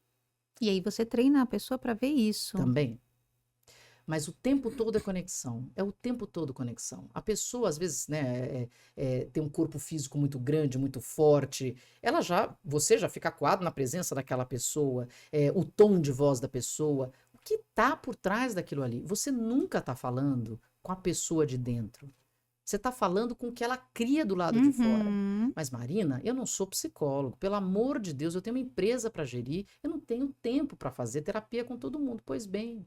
E aí você treina a pessoa para ver isso. também. Mas o tempo todo é conexão. É o tempo todo conexão. A pessoa, às vezes, né, tem um corpo físico muito grande, muito forte. Você já fica acuado na presença daquela pessoa, o tom de voz da pessoa. O que está por trás daquilo ali? Você nunca está falando com a pessoa de dentro. Você está falando com o que ela cria do lado de fora. Uhum. Mas, Marina, eu não sou psicólogo. Pelo amor de Deus, eu tenho uma empresa para gerir. Eu não tenho tempo para fazer terapia com todo mundo. Pois bem.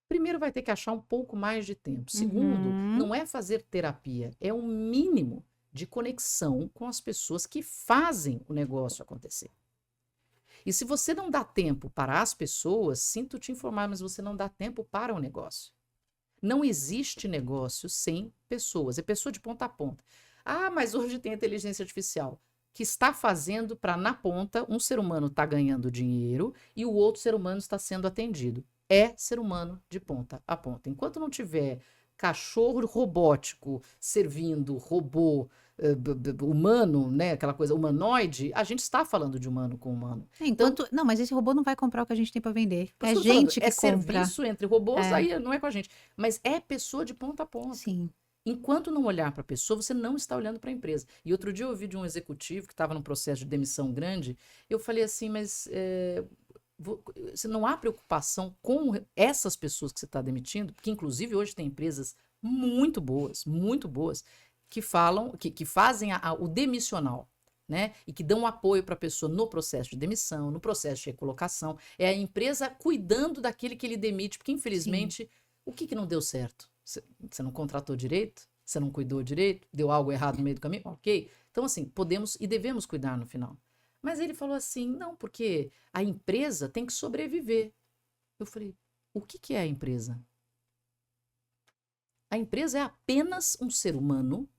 Primeiro, vai ter que achar um pouco mais de tempo. Segundo, Uhum. não é fazer terapia, é um mínimo de conexão com as pessoas que fazem o negócio acontecer. E se você não dá tempo para as pessoas, sinto te informar, mas você não dá tempo para o negócio. Não existe negócio sem pessoas, é pessoa de ponta a ponta. Ah, mas hoje tem inteligência artificial que está fazendo para, na ponta, um ser humano está ganhando dinheiro e o outro ser humano está sendo atendido. É ser humano de ponta a ponta. Enquanto não tiver cachorro robótico servindo robô humano, né, aquela coisa humanoide, a gente está falando de humano com humano. Então, Enquanto. Não, mas esse robô não vai comprar o que a gente tem para vender. por isso É que eu tô falando, gente é que compra. serviço entre robôs, É, aí não é com a gente. Mas é pessoa de ponta a ponta. sim. Enquanto não olhar para a pessoa, você não está olhando para a empresa. E outro dia eu ouvi de um executivo que estava num processo de demissão grande, eu falei assim, mas se não há preocupação com essas pessoas que você está demitindo, porque inclusive hoje tem empresas muito boas, que falam, que fazem o demissional. Né? E que dão apoio para a pessoa no processo de demissão, no processo de recolocação. É a empresa cuidando daquele que ele demite, porque Sim. infelizmente, o que não deu certo? Você não contratou direito? Você não cuidou direito? Deu algo errado no meio do caminho? Ok. Então, assim, podemos e devemos cuidar no final. Mas ele falou assim: não, porque a empresa tem que sobreviver. Eu falei: o que é a empresa? A empresa é apenas um ser humano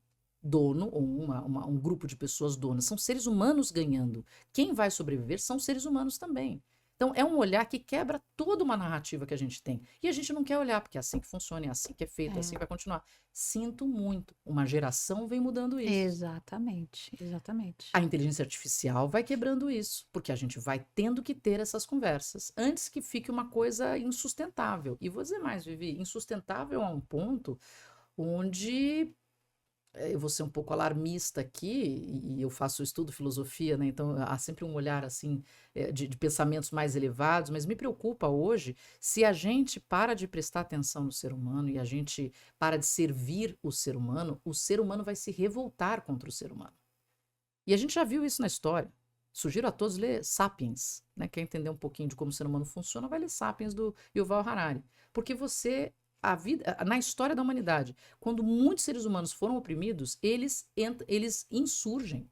dono, ou um grupo de pessoas donas. São seres humanos ganhando. Quem vai sobreviver são seres humanos também. Então, é um olhar que quebra toda uma narrativa que a gente tem. E a gente não quer olhar, porque é assim que funciona, é assim que é feito, é assim que vai continuar. Sinto muito. Uma geração vem mudando isso. Exatamente, exatamente. A inteligência artificial vai quebrando isso, porque a gente vai tendo que ter essas conversas antes que fique uma coisa insustentável. E vou dizer mais, Vivi, insustentável a um ponto onde eu vou ser um pouco alarmista aqui, e eu faço estudo filosofia, né? Então há sempre um olhar assim de pensamentos mais elevados, mas me preocupa hoje se a gente para de prestar atenção no ser humano e a gente para de servir o ser humano vai se revoltar contra o ser humano. E a gente já viu isso na história. Sugiro a todos ler Sapiens, né? Quer entender um pouquinho de como o ser humano funciona, vai ler Sapiens do Yuval Harari. Porque a vida, na história da humanidade, quando muitos seres humanos foram oprimidos, eles insurgem.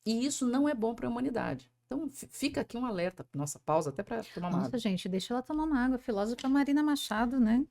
E isso não é bom para a humanidade. Então, fica aqui um alerta. Nossa, pausa até para tomar uma Nossa, água. gente, deixa ela tomar uma água. Filósofa Marina Machado, né?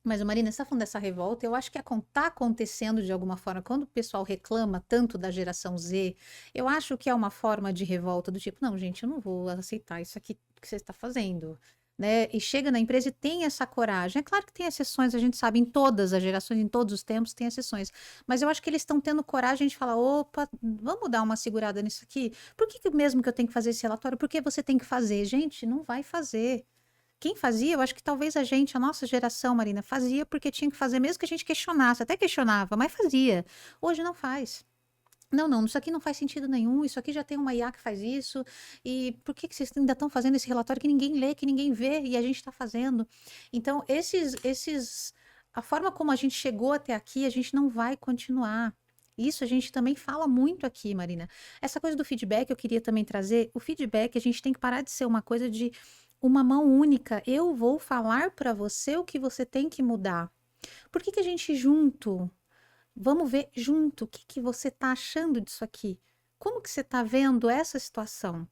Mas, Marina, você está falando dessa revolta, eu acho que está acontecendo de alguma forma. Quando o pessoal reclama tanto da geração Z, eu acho que é uma forma de revolta do tipo, não, gente, eu não vou aceitar isso aqui que você está fazendo. Né? E chega na empresa e tem essa coragem. É claro que tem exceções, a gente sabe, em todas as gerações, em todos os tempos, tem exceções. Mas eu acho que eles estão tendo coragem de falar: opa, vamos dar uma segurada nisso aqui. Por que mesmo que eu tenho que fazer esse relatório? Por que você tem que fazer? Gente, não vai fazer. Quem fazia, eu acho que talvez a gente, a nossa geração, Marina, fazia porque tinha que fazer, mesmo que a gente questionasse, até questionava, mas fazia. Hoje não faz. Não, não, isso aqui não faz sentido nenhum, isso aqui já tem uma IA que faz isso, e por que vocês ainda estão fazendo esse relatório que ninguém lê, que ninguém vê, e a gente está fazendo? Então, a forma como a gente chegou até aqui, a gente não vai continuar. Isso a gente também fala muito aqui, Marina. Essa coisa do feedback, eu queria também trazer. O feedback, a gente tem que parar de ser uma coisa de uma mão única. Eu vou falar para você o que você tem que mudar. Por que a gente junto? Vamos ver junto o que você está achando disso aqui. Como que você está vendo essa situação?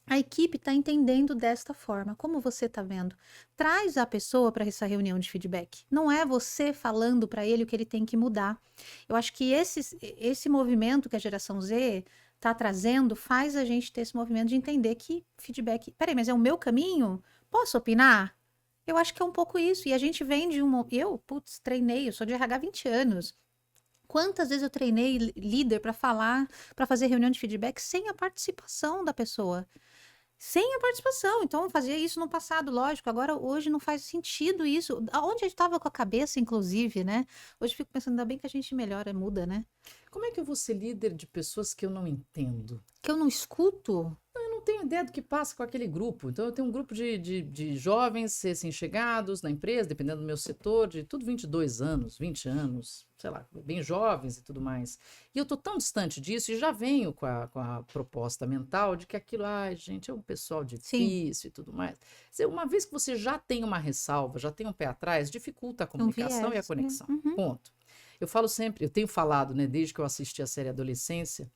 A equipe está entendendo desta forma. Como você está vendo? Traz a pessoa para essa reunião de feedback. Não é você falando para ele o que ele tem que mudar. Eu acho que esse movimento que a geração Z está trazendo faz a gente ter esse movimento de entender que feedback. Peraí, mas é o meu caminho? Posso opinar? Eu acho que é um pouco isso. E a gente vem de uma. Putz, treinei, eu sou de RH há 20 anos. Quantas vezes eu treinei líder para falar, para fazer reunião de feedback sem a participação da pessoa? Sem a participação. Então, eu fazia isso no passado, lógico. Agora, hoje, não faz sentido isso. Aonde a gente estava com a cabeça, inclusive, né? Hoje eu fico pensando, ainda bem que a gente melhora, muda, né? Como é que eu vou ser líder de pessoas que eu não entendo? Que eu não escuto. Eu não tenho ideia do que passa com aquele grupo. Então, eu tenho um grupo de jovens recém-chegados na empresa, dependendo do meu setor, de tudo 22 anos, 20 anos, sei lá, bem jovens e tudo mais. E eu tô tão distante disso e já venho com a proposta mental de que aquilo, ai, gente, é um pessoal Sim, difícil e tudo mais. Quer dizer, uma vez que você já tem uma ressalva, já tem um pé atrás, dificulta a um comunicação e a viés, né? conexão. Uhum. Ponto. Eu falo sempre, eu tenho falado, né, desde que eu assisti a série Adolescência,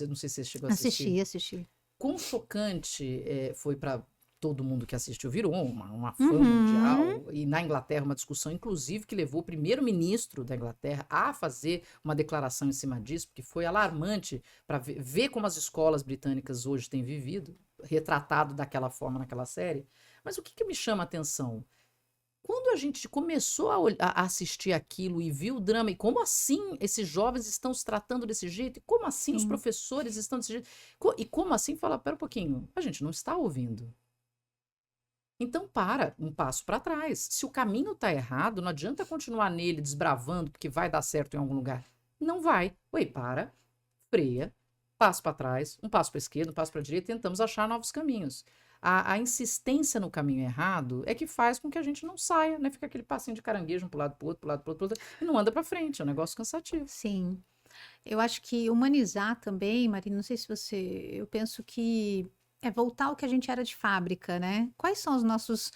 não sei se você chegou a assistir. Assisti. Quão chocante foi para todo mundo que assistiu, virou uma fã Uhum. mundial, e na Inglaterra uma discussão, inclusive, que levou o primeiro-ministro da Inglaterra a fazer uma declaração em cima disso, porque foi alarmante para ver como as escolas britânicas hoje têm vivido, retratado daquela forma naquela série. Mas o que me chama a atenção? Quando a gente começou a assistir aquilo e viu o drama, e como assim esses jovens estão se tratando desse jeito? E como assim os Sim, professores estão desse jeito? E como assim fala, pera um pouquinho, a gente não está ouvindo. Então para, um passo para trás. Se o caminho está errado, não adianta continuar nele desbravando porque vai dar certo em algum lugar. Não vai. Oi, para, freia, passo para trás, um passo para a esquerda, um passo para a direita, tentamos achar novos caminhos. A insistência no caminho errado é que faz com que a gente não saia, né? Fica aquele passinho de caranguejo, um para o lado, para o outro, para o lado, para o outro, e não anda para frente, é um negócio cansativo. sim. Eu acho que humanizar também, Marina, não sei se você. Eu penso que é voltar ao que a gente era de fábrica, né? Quais são os nossos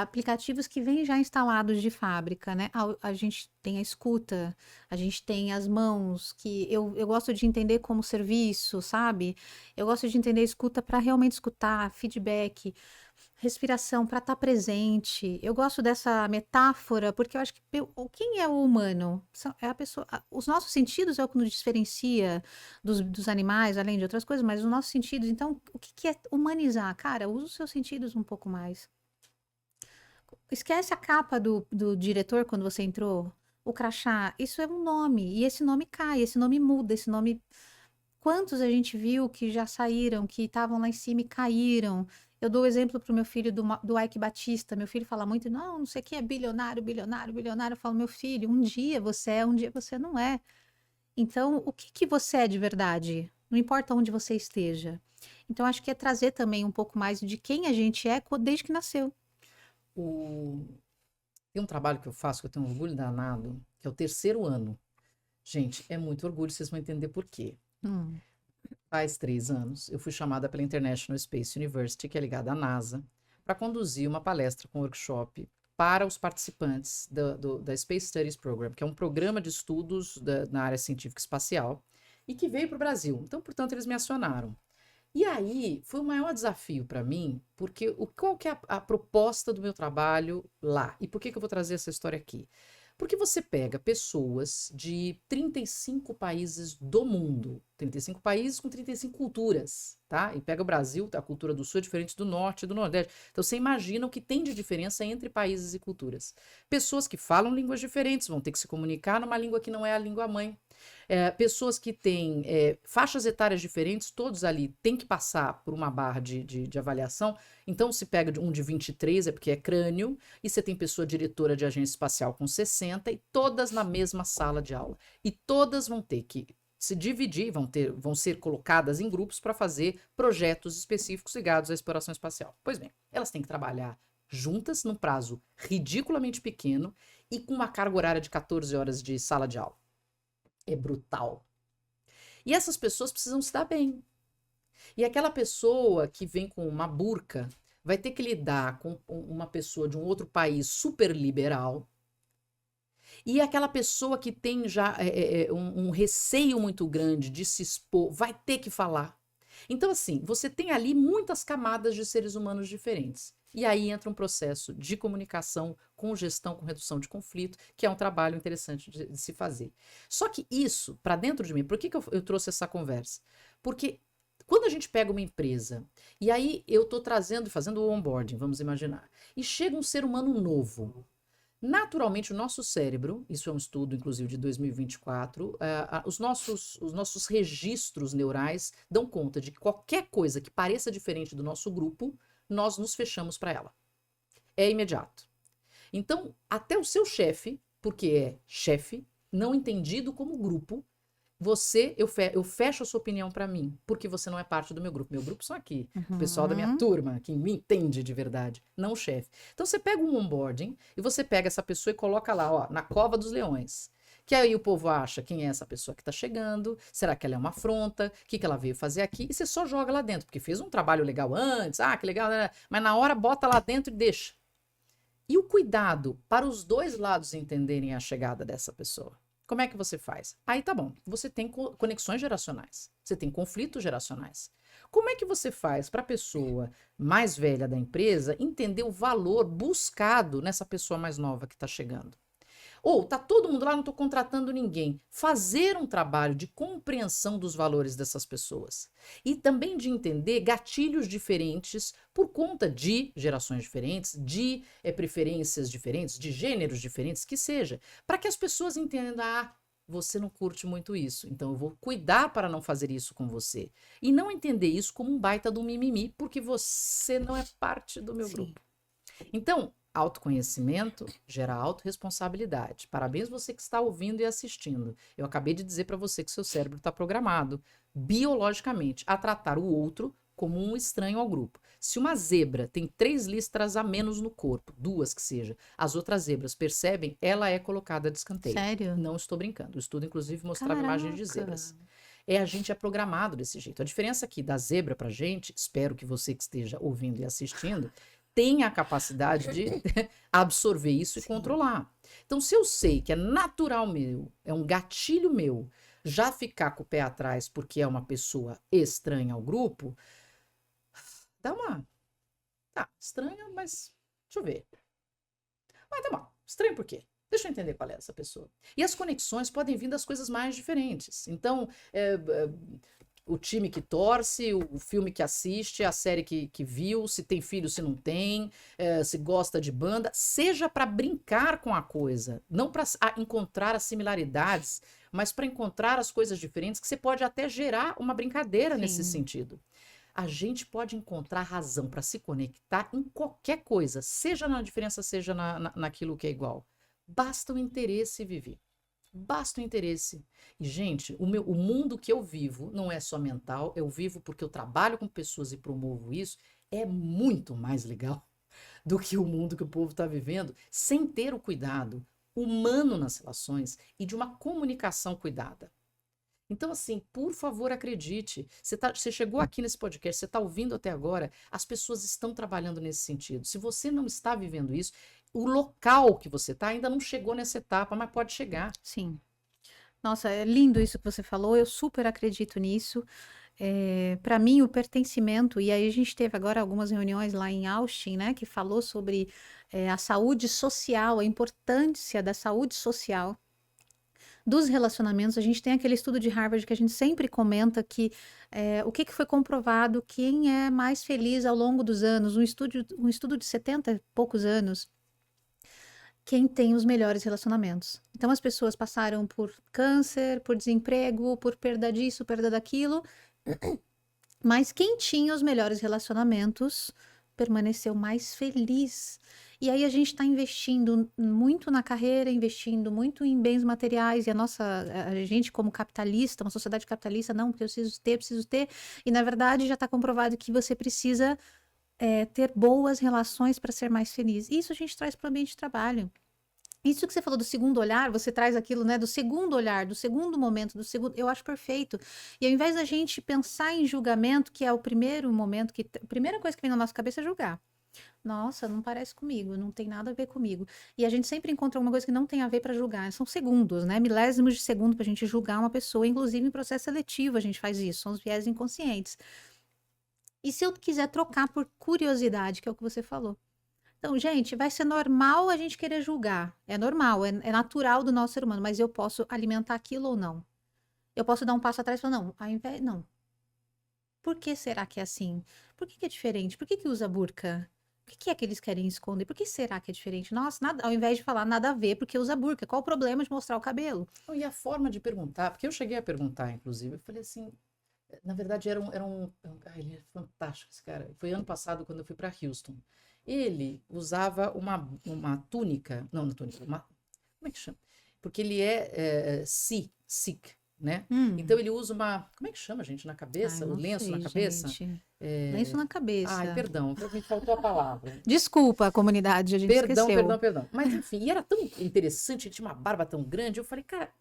aplicativos que vêm já instalados de fábrica, né? A gente tem a escuta, a gente tem as mãos, que eu gosto de entender como serviço, sabe? Eu gosto de entender a escuta para realmente escutar, feedback. Respiração para estar presente. Eu gosto dessa metáfora porque eu acho que quem é o humano? É a pessoa. Os nossos sentidos é o que nos diferencia dos animais, além de outras coisas, mas os nossos sentidos. Então, o que é humanizar? Cara, usa os seus sentidos um pouco mais. Esquece a capa do diretor quando você entrou. O crachá, isso é um nome, e esse nome cai, esse nome muda, esse nome. Quantos a gente viu que já saíram, que estavam lá em cima e caíram? Eu dou o exemplo para o meu filho do Ike Batista. Meu filho fala muito, não, não sei o que é bilionário, bilionário, bilionário. Eu falo, meu filho, um dia você é, um dia você não é. Então, o que você é de verdade? Não importa onde você esteja. Então, acho que é trazer também um pouco mais de quem a gente é desde que nasceu. O... Tem um trabalho que eu faço que eu tenho um orgulho danado, que é o terceiro ano. Gente, é muito orgulho, vocês vão entender por quê. Hum, Faz 3 anos, eu fui chamada pela International Space University, que é ligada à NASA, para conduzir uma palestra com workshop para os participantes da Space Studies Program, que é um programa de estudos na área científica espacial, e que veio para o Brasil. Então, portanto, eles me acionaram. E aí, foi o maior desafio para mim, porque qual que é a proposta do meu trabalho lá? E por que eu vou trazer essa história aqui? Porque você pega pessoas de 35 países do mundo, 35 países com 35 culturas, tá? E pega o Brasil, a cultura do Sul é diferente do Norte e do Nordeste. Então você imagina o que tem de diferença entre países e culturas. Pessoas que falam línguas diferentes vão ter que se comunicar numa língua que não é a língua mãe. Pessoas que têm faixas etárias diferentes, todos ali têm que passar por uma barra de avaliação. Então, se pega um de 23, é porque é crânio, e você tem pessoa diretora de agência espacial com 60, e todas na mesma sala de aula. E todas vão ter que se dividir, vão ser colocadas em grupos para fazer projetos específicos ligados à exploração espacial. Pois bem, elas têm que trabalhar juntas num prazo ridiculamente pequeno e com uma carga horária de 14 horas de sala de aula. É brutal. E essas pessoas precisam se dar bem. E aquela pessoa que vem com uma burca vai ter que lidar com uma pessoa de um outro país super liberal. E aquela pessoa que tem já um receio muito grande de se expor vai ter que falar. Então, assim, você tem ali muitas camadas de seres humanos diferentes. E aí entra um processo de comunicação, com gestão, com redução de conflito, que é um trabalho interessante de se fazer. Só que isso, para dentro de mim, por que eu trouxe essa conversa? Porque quando a gente pega uma empresa, e aí eu estou trazendo, fazendo o onboarding, vamos imaginar, e chega um ser humano novo, naturalmente o nosso cérebro, isso é um estudo inclusive de 2024, os nossos registros neurais dão conta de que qualquer coisa que pareça diferente do nosso grupo, nós nos fechamos para ela. É imediato. Então, até o seu chefe, porque é chefe, não entendido como grupo, eu fecho a sua opinião para mim, porque você não é parte do meu grupo. Meu grupo são aqui, o pessoal da minha turma, que me entende de verdade, não o chefe. Então você pega um onboarding e você pega essa pessoa e coloca lá, ó, na cova dos leões. Que aí o povo acha quem é essa pessoa que está chegando, será que ela é uma afronta, o que ela veio fazer aqui, e você só joga lá dentro, porque fez um trabalho legal antes, que legal, né? Mas na hora bota lá dentro e deixa. E o cuidado para os dois lados entenderem a chegada dessa pessoa. Como é que você faz? Aí tá bom, você tem conexões geracionais, você tem conflitos geracionais. Como é que você faz para a pessoa mais velha da empresa entender o valor buscado nessa pessoa mais nova que está chegando? Ou tá todo mundo lá, não estou contratando ninguém. Fazer um trabalho de compreensão dos valores dessas pessoas. E também de entender gatilhos diferentes por conta de gerações diferentes, de preferências diferentes, de gêneros diferentes, que seja. Para que as pessoas entendam, você não curte muito isso, então eu vou cuidar para não fazer isso com você. E não entender isso como um baita do mimimi, porque você não é parte do meu grupo. Então, autoconhecimento gera autorresponsabilidade. Parabéns você que está ouvindo e assistindo. Eu acabei de dizer para você que seu cérebro está programado, biologicamente, a tratar o outro como um estranho ao grupo. Se uma zebra tem 3 listras a menos no corpo, 2 que seja, as outras zebras percebem, ela é colocada de escanteio. Sério? Não estou brincando. O estudo, inclusive, mostrava imagens de zebras. A gente é programado desse jeito. A diferença aqui da zebra pra gente, espero que você que esteja ouvindo e assistindo, tenha a capacidade de absorver isso e controlar. Então, se eu sei que é natural meu, é um gatilho meu, já ficar com o pé atrás porque é uma pessoa estranha ao grupo, dá uma... Tá, estranha, mas deixa eu ver. Mas tá bom, estranho por quê? Deixa eu entender qual é essa pessoa. E as conexões podem vir das coisas mais diferentes. Então, o time que torce, o filme que assiste, a série que viu, se tem filho, se não tem, se gosta de banda, seja para brincar com a coisa, não para encontrar as similaridades, mas para encontrar as coisas diferentes, que você pode até gerar uma brincadeira nesse sentido. A gente pode encontrar razão para se conectar em qualquer coisa, seja na diferença, seja naquilo que é igual. Basta o interesse, Vivi. Basta o interesse. E, gente, o mundo que eu vivo não é só mental, eu vivo porque eu trabalho com pessoas e promovo isso, é muito mais legal do que o mundo que o povo está vivendo, sem ter o cuidado humano nas relações e de uma comunicação cuidada. Então, assim, por favor, acredite. Você chegou aqui nesse podcast, você está ouvindo até agora, as pessoas estão trabalhando nesse sentido. Se você não está vivendo isso, o local que você está ainda não chegou nessa etapa, mas pode chegar. Sim. Nossa, é lindo isso que você falou, eu super acredito nisso. Para mim, o pertencimento, e aí a gente teve agora algumas reuniões lá em Austin, né, que falou sobre a saúde social, a importância da saúde social, dos relacionamentos. A gente tem aquele estudo de Harvard que a gente sempre comenta que o que foi comprovado, quem é mais feliz ao longo dos anos, um estudo de 70 e poucos anos, quem tem os melhores relacionamentos. Então, as pessoas passaram por câncer, por desemprego, por perda disso, perda daquilo, mas quem tinha os melhores relacionamentos permaneceu mais feliz. E aí a gente está investindo muito na carreira, investindo muito em bens materiais, e a gente como capitalista, uma sociedade capitalista, não, porque eu preciso ter, e na verdade já está comprovado que você precisa ter boas relações para ser mais feliz. Isso a gente traz para o ambiente de trabalho. Isso que você falou do segundo olhar, você traz aquilo, né, do segundo olhar, do segundo momento, eu acho perfeito. E ao invés da gente pensar em julgamento, que é o primeiro momento, a primeira coisa que vem na nossa cabeça é julgar. Nossa, não parece comigo, não tem nada a ver comigo. E a gente sempre encontra alguma coisa que não tem a ver para julgar. São segundos, né? Milésimos de segundo para a gente julgar uma pessoa, inclusive em processo seletivo a gente faz isso, são os viés inconscientes. E se eu quiser trocar por curiosidade, que é o que você falou? Então, gente, vai ser normal a gente querer julgar. É normal, é natural do nosso ser humano, mas eu posso alimentar aquilo ou não. Eu posso dar um passo atrás e falar, não, ao invés, não. Por que será que é assim? Por que é diferente? Por que usa burca? O que é que eles querem esconder? Por que será que é diferente? Nossa, ao invés de falar nada a ver, porque usa burca. Qual o problema de mostrar o cabelo? E a forma de perguntar, porque eu cheguei a perguntar, inclusive, eu falei assim, na verdade ele é fantástico esse cara. Foi ano passado quando eu fui para Houston. Ele usava uma túnica, não túnica, como é que chama? Porque ele Sikh, né? Então ele usa como é que chama, gente, na cabeça? Ai, O não lenço sei, na cabeça? gente. Lenço na cabeça. Ai, perdão, me faltou a palavra. Desculpa, comunidade, a gente esqueceu. Perdão. Mas enfim, e era tão interessante, ele tinha uma barba tão grande, eu falei, cara,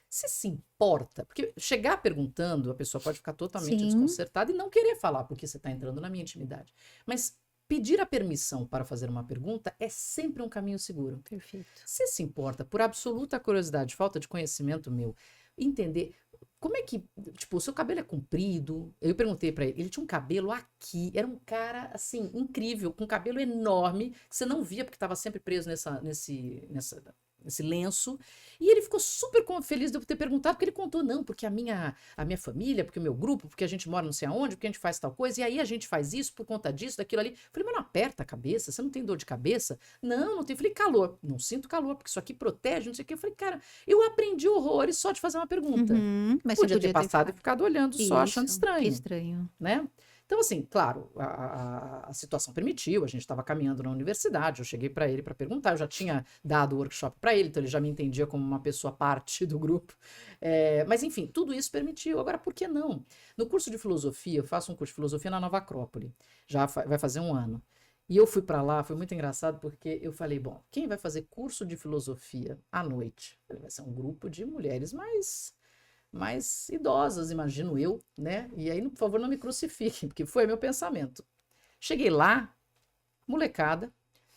você se importa? Porque chegar perguntando, a pessoa pode ficar totalmente Sim. desconcertada e não querer falar, porque você está entrando na minha intimidade. Mas pedir a permissão para fazer uma pergunta é sempre um caminho seguro. Perfeito. Você se importa, por absoluta curiosidade, falta de conhecimento meu, entender como é que, tipo, o seu cabelo é comprido? Eu perguntei pra ele tinha um cabelo aqui, era um cara, assim, incrível, com um cabelo enorme, que você não via porque estava sempre preso nesse lenço, e ele ficou super feliz de eu ter perguntado, porque ele contou, não, porque a minha família, porque o meu grupo, porque a gente mora não sei aonde, porque a gente faz tal coisa, e aí a gente faz isso por conta disso, daquilo ali. Falei, mas não aperta a cabeça? Você não tem dor de cabeça? Não tem. Falei, calor. Não sinto calor, porque isso aqui protege, não sei o quê. Eu falei, cara, eu aprendi horrores só de fazer uma pergunta. Mas Podia você ter passado e ficado olhando só, achando Isso, estranho. que estranho. Né? Então, assim, claro, a situação permitiu, a gente estava caminhando na universidade, eu cheguei para ele para perguntar, eu já tinha dado o workshop para ele, então ele já me entendia como uma pessoa parte do grupo. Mas, enfim, tudo isso permitiu. Agora, por que não? No curso de filosofia, eu faço um curso de filosofia na Nova Acrópole, já vai fazer um ano. E eu fui para lá, foi muito engraçado, porque eu falei, bom, quem vai fazer curso de filosofia à noite? Vai ser um grupo de mulheres mais idosas, imagino eu, né? E aí, por favor, não me crucifiquem, porque foi meu pensamento. Cheguei lá, molecada,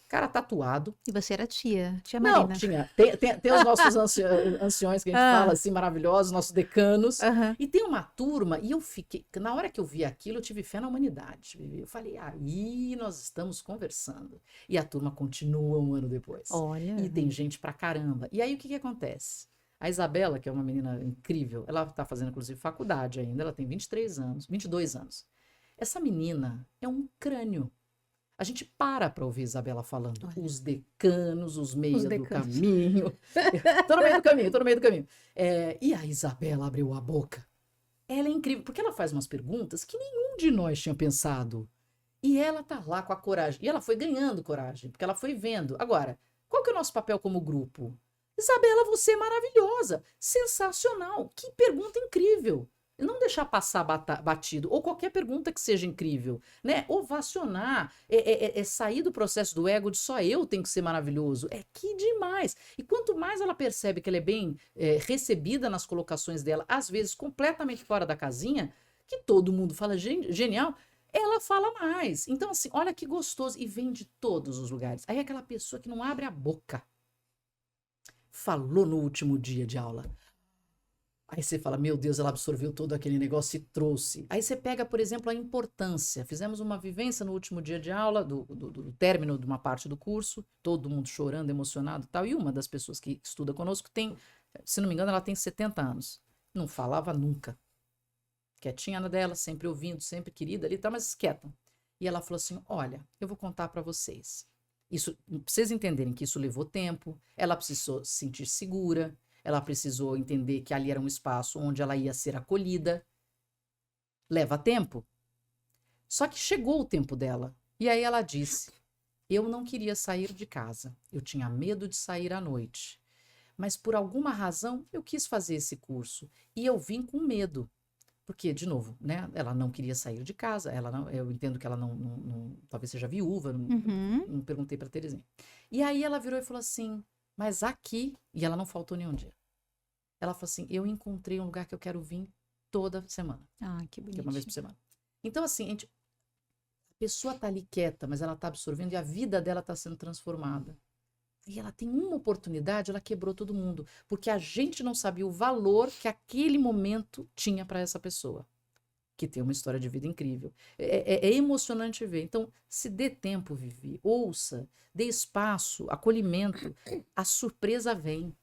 cara tatuado. E você era tia Marina. Não, tinha. Tem os nossos anciões que a gente fala assim, maravilhosos, nossos decanos. E tem uma turma, e eu fiquei, na hora que eu vi aquilo, eu tive fé na humanidade. Eu falei, aí nós estamos conversando. E a turma continua um ano depois. Olha. E tem gente pra caramba. E aí o que acontece? A Isabela, que é uma menina incrível, ela está fazendo, inclusive, faculdade ainda, ela tem 22 anos. Essa menina é um crânio. A gente para ouvir a Isabela falando. Olha. Os decanos, os meios do caminho. Tô no meio do caminho. E a Isabela abriu a boca. Ela é incrível, porque ela faz umas perguntas que nenhum de nós tinha pensado. E ela tá lá com a coragem. E ela foi ganhando coragem, porque ela foi vendo. Agora, qual que é o nosso papel como grupo? Isabela, você é maravilhosa, sensacional, que pergunta incrível. Não deixar passar batido, ou qualquer pergunta que seja incrível, né? Ovacionar, sair do processo do ego de só eu tenho que ser maravilhoso. É que demais. E quanto mais ela percebe que ela é bem recebida nas colocações dela, às vezes completamente fora da casinha, que todo mundo fala genial, ela fala mais. Então, assim, olha que gostoso. E vem de todos os lugares. Aí aquela pessoa que não abre a boca falou no último dia de aula. Aí você fala, meu Deus, ela absorveu todo aquele negócio e trouxe. Aí você pega, por exemplo, a importância. Fizemos uma vivência no último dia de aula, do término de uma parte do curso, todo mundo chorando, emocionado e tal. E uma das pessoas que estuda conosco tem, se não me engano, ela tem 70 anos. Não falava nunca. Quietinha na dela, sempre ouvindo, sempre querida ali, tá, mas quieta. E ela falou assim, olha, eu vou contar para vocês. Isso, pra vocês entenderem que isso levou tempo, ela precisou se sentir segura, ela precisou entender que ali era um espaço onde ela ia ser acolhida. Leva tempo. Só que chegou o tempo dela. E aí ela disse, eu não queria sair de casa. Eu tinha medo de sair à noite. Mas por alguma razão eu quis fazer esse curso. E eu vim com medo. Porque, de novo, né? Ela não queria sair de casa. Ela não, eu entendo que ela talvez seja viúva. Não perguntei para Terezinha. E aí ela virou e falou assim, mas aqui... E ela não faltou nenhum dia. Ela falou assim, eu encontrei um lugar que eu quero vir toda semana. Ah, que Que é bonitinho. uma vez por semana. Então, assim, a pessoa tá ali quieta, mas ela tá absorvendo e a vida dela tá sendo transformada. E ela tem uma oportunidade, ela quebrou todo mundo. Porque a gente não sabia o valor que aquele momento tinha para essa pessoa. Que tem uma história de vida incrível. É emocionante ver. Então, se dê tempo, Vivi, ouça, dê espaço, acolhimento, a surpresa vem.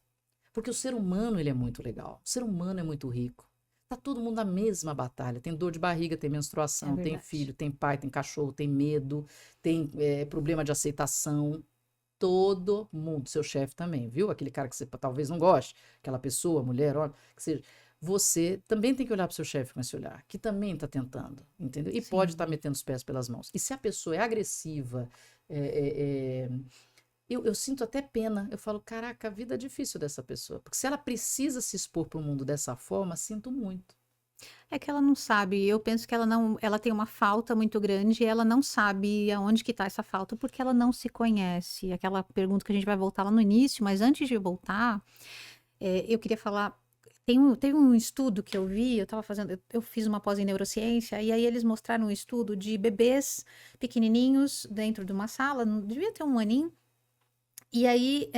Porque o ser humano, ele é muito legal. O ser humano é muito rico. Tá todo mundo na mesma batalha. Tem dor de barriga, tem menstruação, tem verdade. filho, tem pai, tem cachorro, tem medo, tem problema de aceitação. Todo mundo, seu chefe também, viu? Aquele cara que você talvez não goste, aquela pessoa, mulher, homem, que seja. Você também tem que olhar para o seu chefe com esse olhar, que também está tentando, entendeu? E pode Sim. estar metendo os pés pelas mãos. E se a pessoa é agressiva, eu sinto até pena. Eu falo, caraca, a vida é difícil dessa pessoa. Porque se ela precisa se expor para o mundo dessa forma, sinto muito. É que ela não sabe. Eu penso que ela tem uma falta muito grande e ela não sabe aonde que tá essa falta porque ela não se conhece. Aquela pergunta que a gente vai voltar lá no início, mas antes de voltar, eu queria falar. Teve um estudo que eu vi, eu fiz uma pós em neurociência, e aí eles mostraram um estudo de bebês pequenininhos dentro de uma sala, não devia ter um aninho, e aí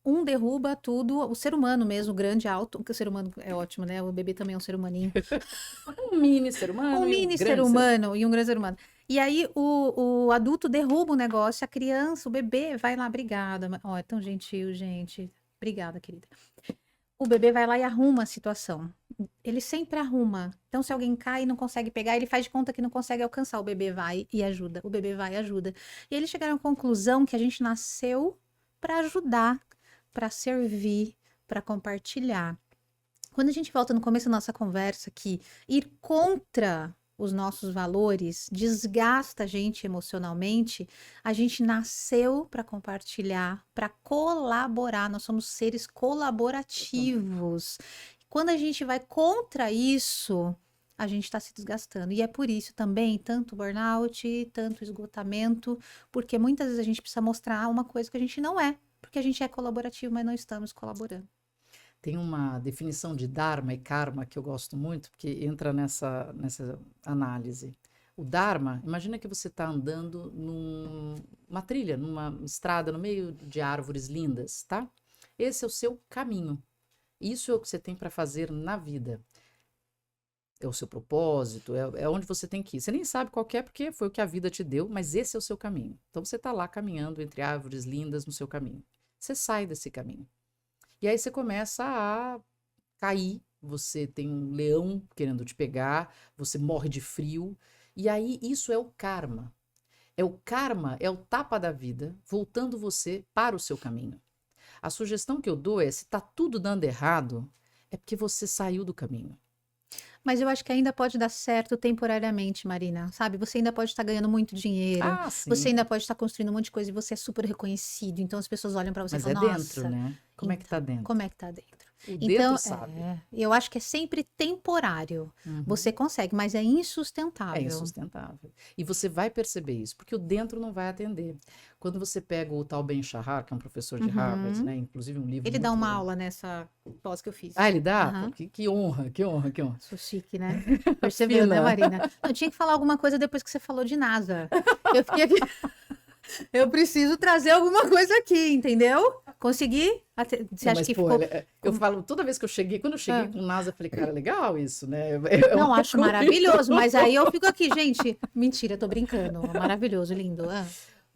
um derruba tudo, o ser humano mesmo, grande, alto, porque o ser humano é ótimo, né? O bebê também é um ser humaninho. Um mini ser humano Um e um mini ser grande ser humano. humano e um grande ser humano. E aí o adulto derruba o negócio, a criança, o bebê vai lá, obrigada. Ó, é tão gentil, gente. Obrigada, querida. O bebê vai lá e arruma a situação. Ele sempre arruma. Então, se alguém cai e não consegue pegar, ele faz de conta que não consegue alcançar. O bebê vai e ajuda. O bebê vai e ajuda. E eles chegaram à conclusão que a gente nasceu para ajudar, para servir, para compartilhar. Quando a gente volta no começo da nossa conversa que ir contra os nossos valores desgasta a gente emocionalmente, a gente nasceu para compartilhar, para colaborar, nós somos seres colaborativos. Quando a gente vai contra isso, a gente está se desgastando. E é por isso também tanto burnout, tanto esgotamento, porque muitas vezes a gente precisa mostrar uma coisa que a gente não é, porque a gente é colaborativo, mas não estamos colaborando. Tem uma definição de Dharma e Karma que eu gosto muito, porque entra nessa análise. O Dharma, imagina que você está andando numa trilha, numa estrada, no meio de árvores lindas, tá? Esse é o seu caminho. Isso é o que você tem para fazer na vida. É o seu propósito, é onde você tem que ir. Você nem sabe qual que é, porque foi o que a vida te deu, mas esse é o seu caminho. Então você está lá caminhando entre árvores lindas no seu caminho. Você sai desse caminho. E aí você começa a cair, você tem um leão querendo te pegar, você morre de frio. E aí isso é o karma. O karma é o tapa da vida, voltando você para o seu caminho. A sugestão que eu dou é, se está tudo dando errado, é porque você saiu do caminho. Mas eu acho que ainda pode dar certo temporariamente, Marina, sabe? Você ainda pode estar ganhando muito dinheiro, Ah, sim. você ainda pode estar construindo um monte de coisa e você é super reconhecido. Então as pessoas olham pra você e Mas é falam, dentro, nossa, né? Como é que tá dentro? como é que tá dentro? O Então, dentro sabe. eu acho que é sempre temporário. Uhum. Você consegue, mas é insustentável. É insustentável. E você vai perceber isso, porque o dentro não vai atender. Quando você pega o tal Ben Shahar, que é um professor de Harvard, né? Inclusive um livro Ele dá muito uma legal. aula nessa pós que eu fiz. Ah, ele dá? Aham. Pô, que honra, que honra, que honra. Sou chique, né? Percebeu, né, Fina. Marina? Eu tinha que falar alguma coisa depois que você falou de NASA. Eu fiquei aqui. Eu preciso trazer alguma coisa aqui, entendeu? Consegui? Você Não, acha mas, que pô, ficou... eu falo, toda vez que eu cheguei, quando eu cheguei Ah. com o NASA, eu falei, cara, legal isso, né? É Não, uma acho coisa. maravilhoso, mas aí eu fico aqui, gente. Mentira, tô brincando. Maravilhoso, lindo. Ah,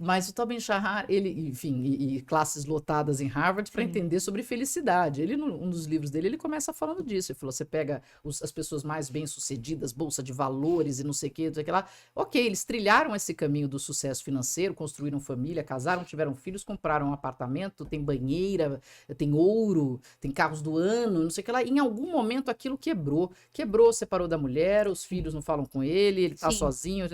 Mas o Tobin Shahar, ele, enfim, e classes lotadas em Harvard para sim, entender sobre felicidade. Ele, um dos livros dele, ele começa falando disso. Ele falou: você pega as pessoas mais bem-sucedidas, bolsa de valores e não sei o que, não sei o que lá. Ok, eles trilharam esse caminho do sucesso financeiro, construíram família, casaram, tiveram filhos, compraram um apartamento, tem banheira, tem ouro, tem carros do ano, não sei o que lá. Em algum momento aquilo quebrou. Quebrou, separou da mulher, os filhos não falam com ele tá sim, sozinho,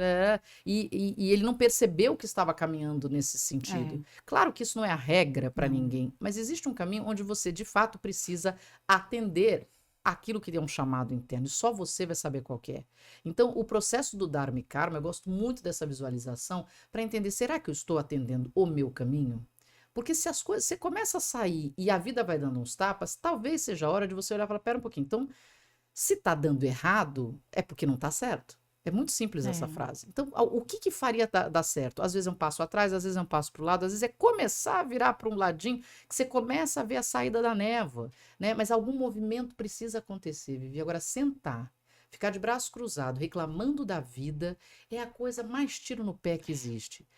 e ele não percebeu que estava caminhando nesse é, sentido. Claro que isso não é a regra para não. ninguém, mas existe um caminho onde você de fato precisa atender aquilo que é um chamado interno, e só você vai saber qual que é. Então, o processo do Dharma e Karma, eu gosto muito dessa visualização para entender, será que eu estou atendendo o meu caminho? Porque se as coisas, você começa a sair e a vida vai dando uns tapas, talvez seja a hora de você olhar e falar, pera um pouquinho, então, se tá dando errado, é porque não tá certo. É muito simples essa É. frase. Então, o que que faria dar certo? Às vezes é um passo atrás, às vezes é um passo para o lado, às vezes é começar a virar para um ladinho, que você começa a ver a saída da névoa, né? Mas algum movimento precisa acontecer, Vivi. Agora, sentar, ficar de braço cruzado, reclamando da vida, é a coisa mais tiro no pé que existe.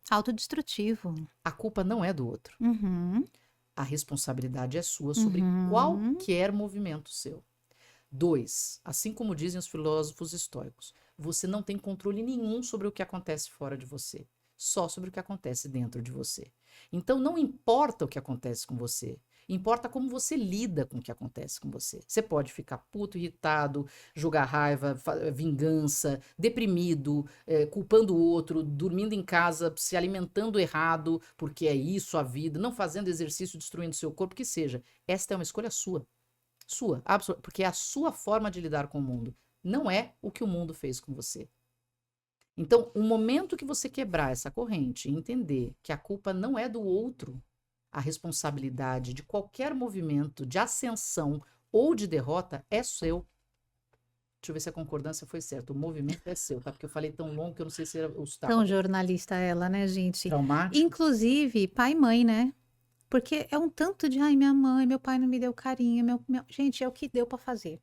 Autodestrutivo. A culpa não é do outro. Uhum, A responsabilidade é sua sobre uhum. qualquer movimento seu. 2, assim como dizem os filósofos estoicos, você não tem controle nenhum sobre o que acontece fora de você, só sobre o que acontece dentro de você. Então não importa o que acontece com você, importa como você lida com o que acontece com você. Você pode ficar puto, irritado, jogar raiva, vingança, deprimido, culpando o outro, dormindo em casa, se alimentando errado, porque é isso a vida, não fazendo exercício, destruindo seu corpo, que seja. Esta é uma escolha sua. Sua, porque é a sua forma de lidar com o mundo. Não é o que o mundo fez com você. Então, o momento que você quebrar essa corrente e entender que a culpa não é do outro, a responsabilidade de qualquer movimento de ascensão ou de derrota é seu. Deixa eu ver se a concordância foi certa. O movimento é seu, tá? Porque eu falei tão longo que eu não sei se era os Tão jornalista ela, né, gente? traumáticos. Inclusive, pai e mãe, né? Porque é um tanto de, ai, minha mãe, meu pai não me deu carinho, gente, é o que deu pra fazer.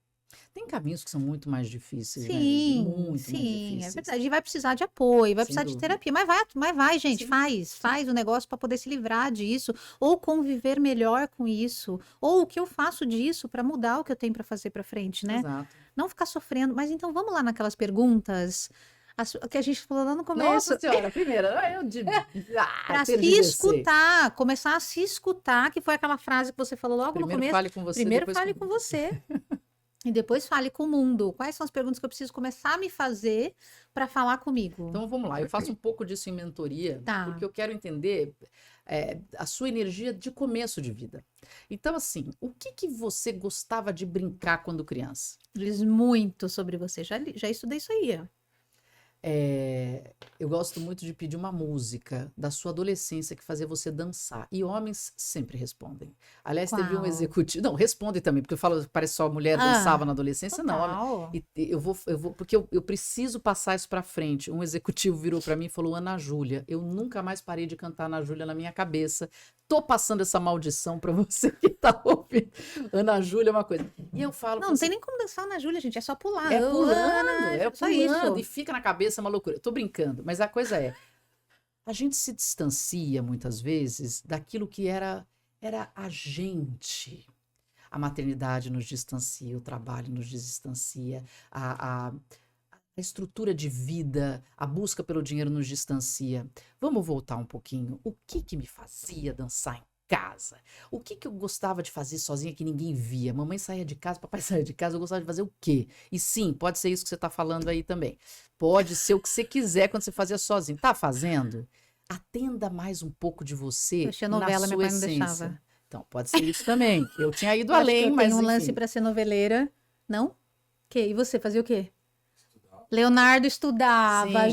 Tem caminhos que são muito mais difíceis, né, Vivi? Sim, Muito mais sim, é difíceis. verdade. E vai precisar de apoio, vai Sem precisar de dúvida. terapia. Mas vai, gente, Sim, sim. faz o negócio para poder se livrar disso, ou conviver melhor com isso, ou o que eu faço disso para mudar o que eu tenho para fazer para frente, né? Exato. Não ficar sofrendo. Mas então vamos lá naquelas perguntas que a gente falou lá no Nossa começo, senhora, primeira, para se perdi você. escutar, começar a se escutar, que foi aquela frase que você falou logo no Primeiro começo. fale com você, Primeiro depois fale com... com você. E depois fale com o mundo. Quais são as perguntas que eu preciso começar a me fazer para falar comigo? Então vamos lá, eu faço um pouco disso em mentoria, Tá. porque eu quero entender a sua energia de começo de vida. Então, assim, o que que você gostava de brincar quando criança? Diz muito sobre você. Já estudei isso aí. Ó. Eu gosto muito de pedir uma música da sua adolescência que fazia você dançar. E homens sempre respondem. Aliás, teve um Qual? executivo. Não, respondem também, porque eu falo, parece só mulher dançava Ah, na adolescência. Não, homem. total. Porque eu preciso passar isso pra frente. Um executivo virou pra mim e falou: Ana Júlia, eu nunca mais parei de cantar Ana Júlia na minha cabeça. Tô passando essa maldição pra você que tá ouvindo. Ana Júlia é uma coisa. E eu falo, Não, não tem nem como dançar na Júlia, gente. É só pular. é pulando, Só isso. e fica na cabeça uma loucura. Eu tô brincando, mas a coisa é, a gente se distancia muitas vezes daquilo que era a gente. A maternidade nos distancia, o trabalho nos distancia, a estrutura de vida, a busca pelo dinheiro nos distancia. Vamos voltar um pouquinho. O que que me fazia dançar em casa? O que que eu gostava de fazer sozinha que ninguém via? Mamãe saía de casa, papai saía de casa, eu gostava de fazer o quê? E sim, pode ser isso que você está falando aí também. Pode ser o que você quiser quando você fazia sozinho. Tá fazendo? Atenda mais um pouco de Eu você assistia na novela, meu sua pai não essência. deixava. Então, pode ser isso também. Eu tinha ido Eu acho que além, eu mas tenho um lance enfim. para ser noveleira. Não? E você fazia o quê? Leonardo estudava, Sim, claro. O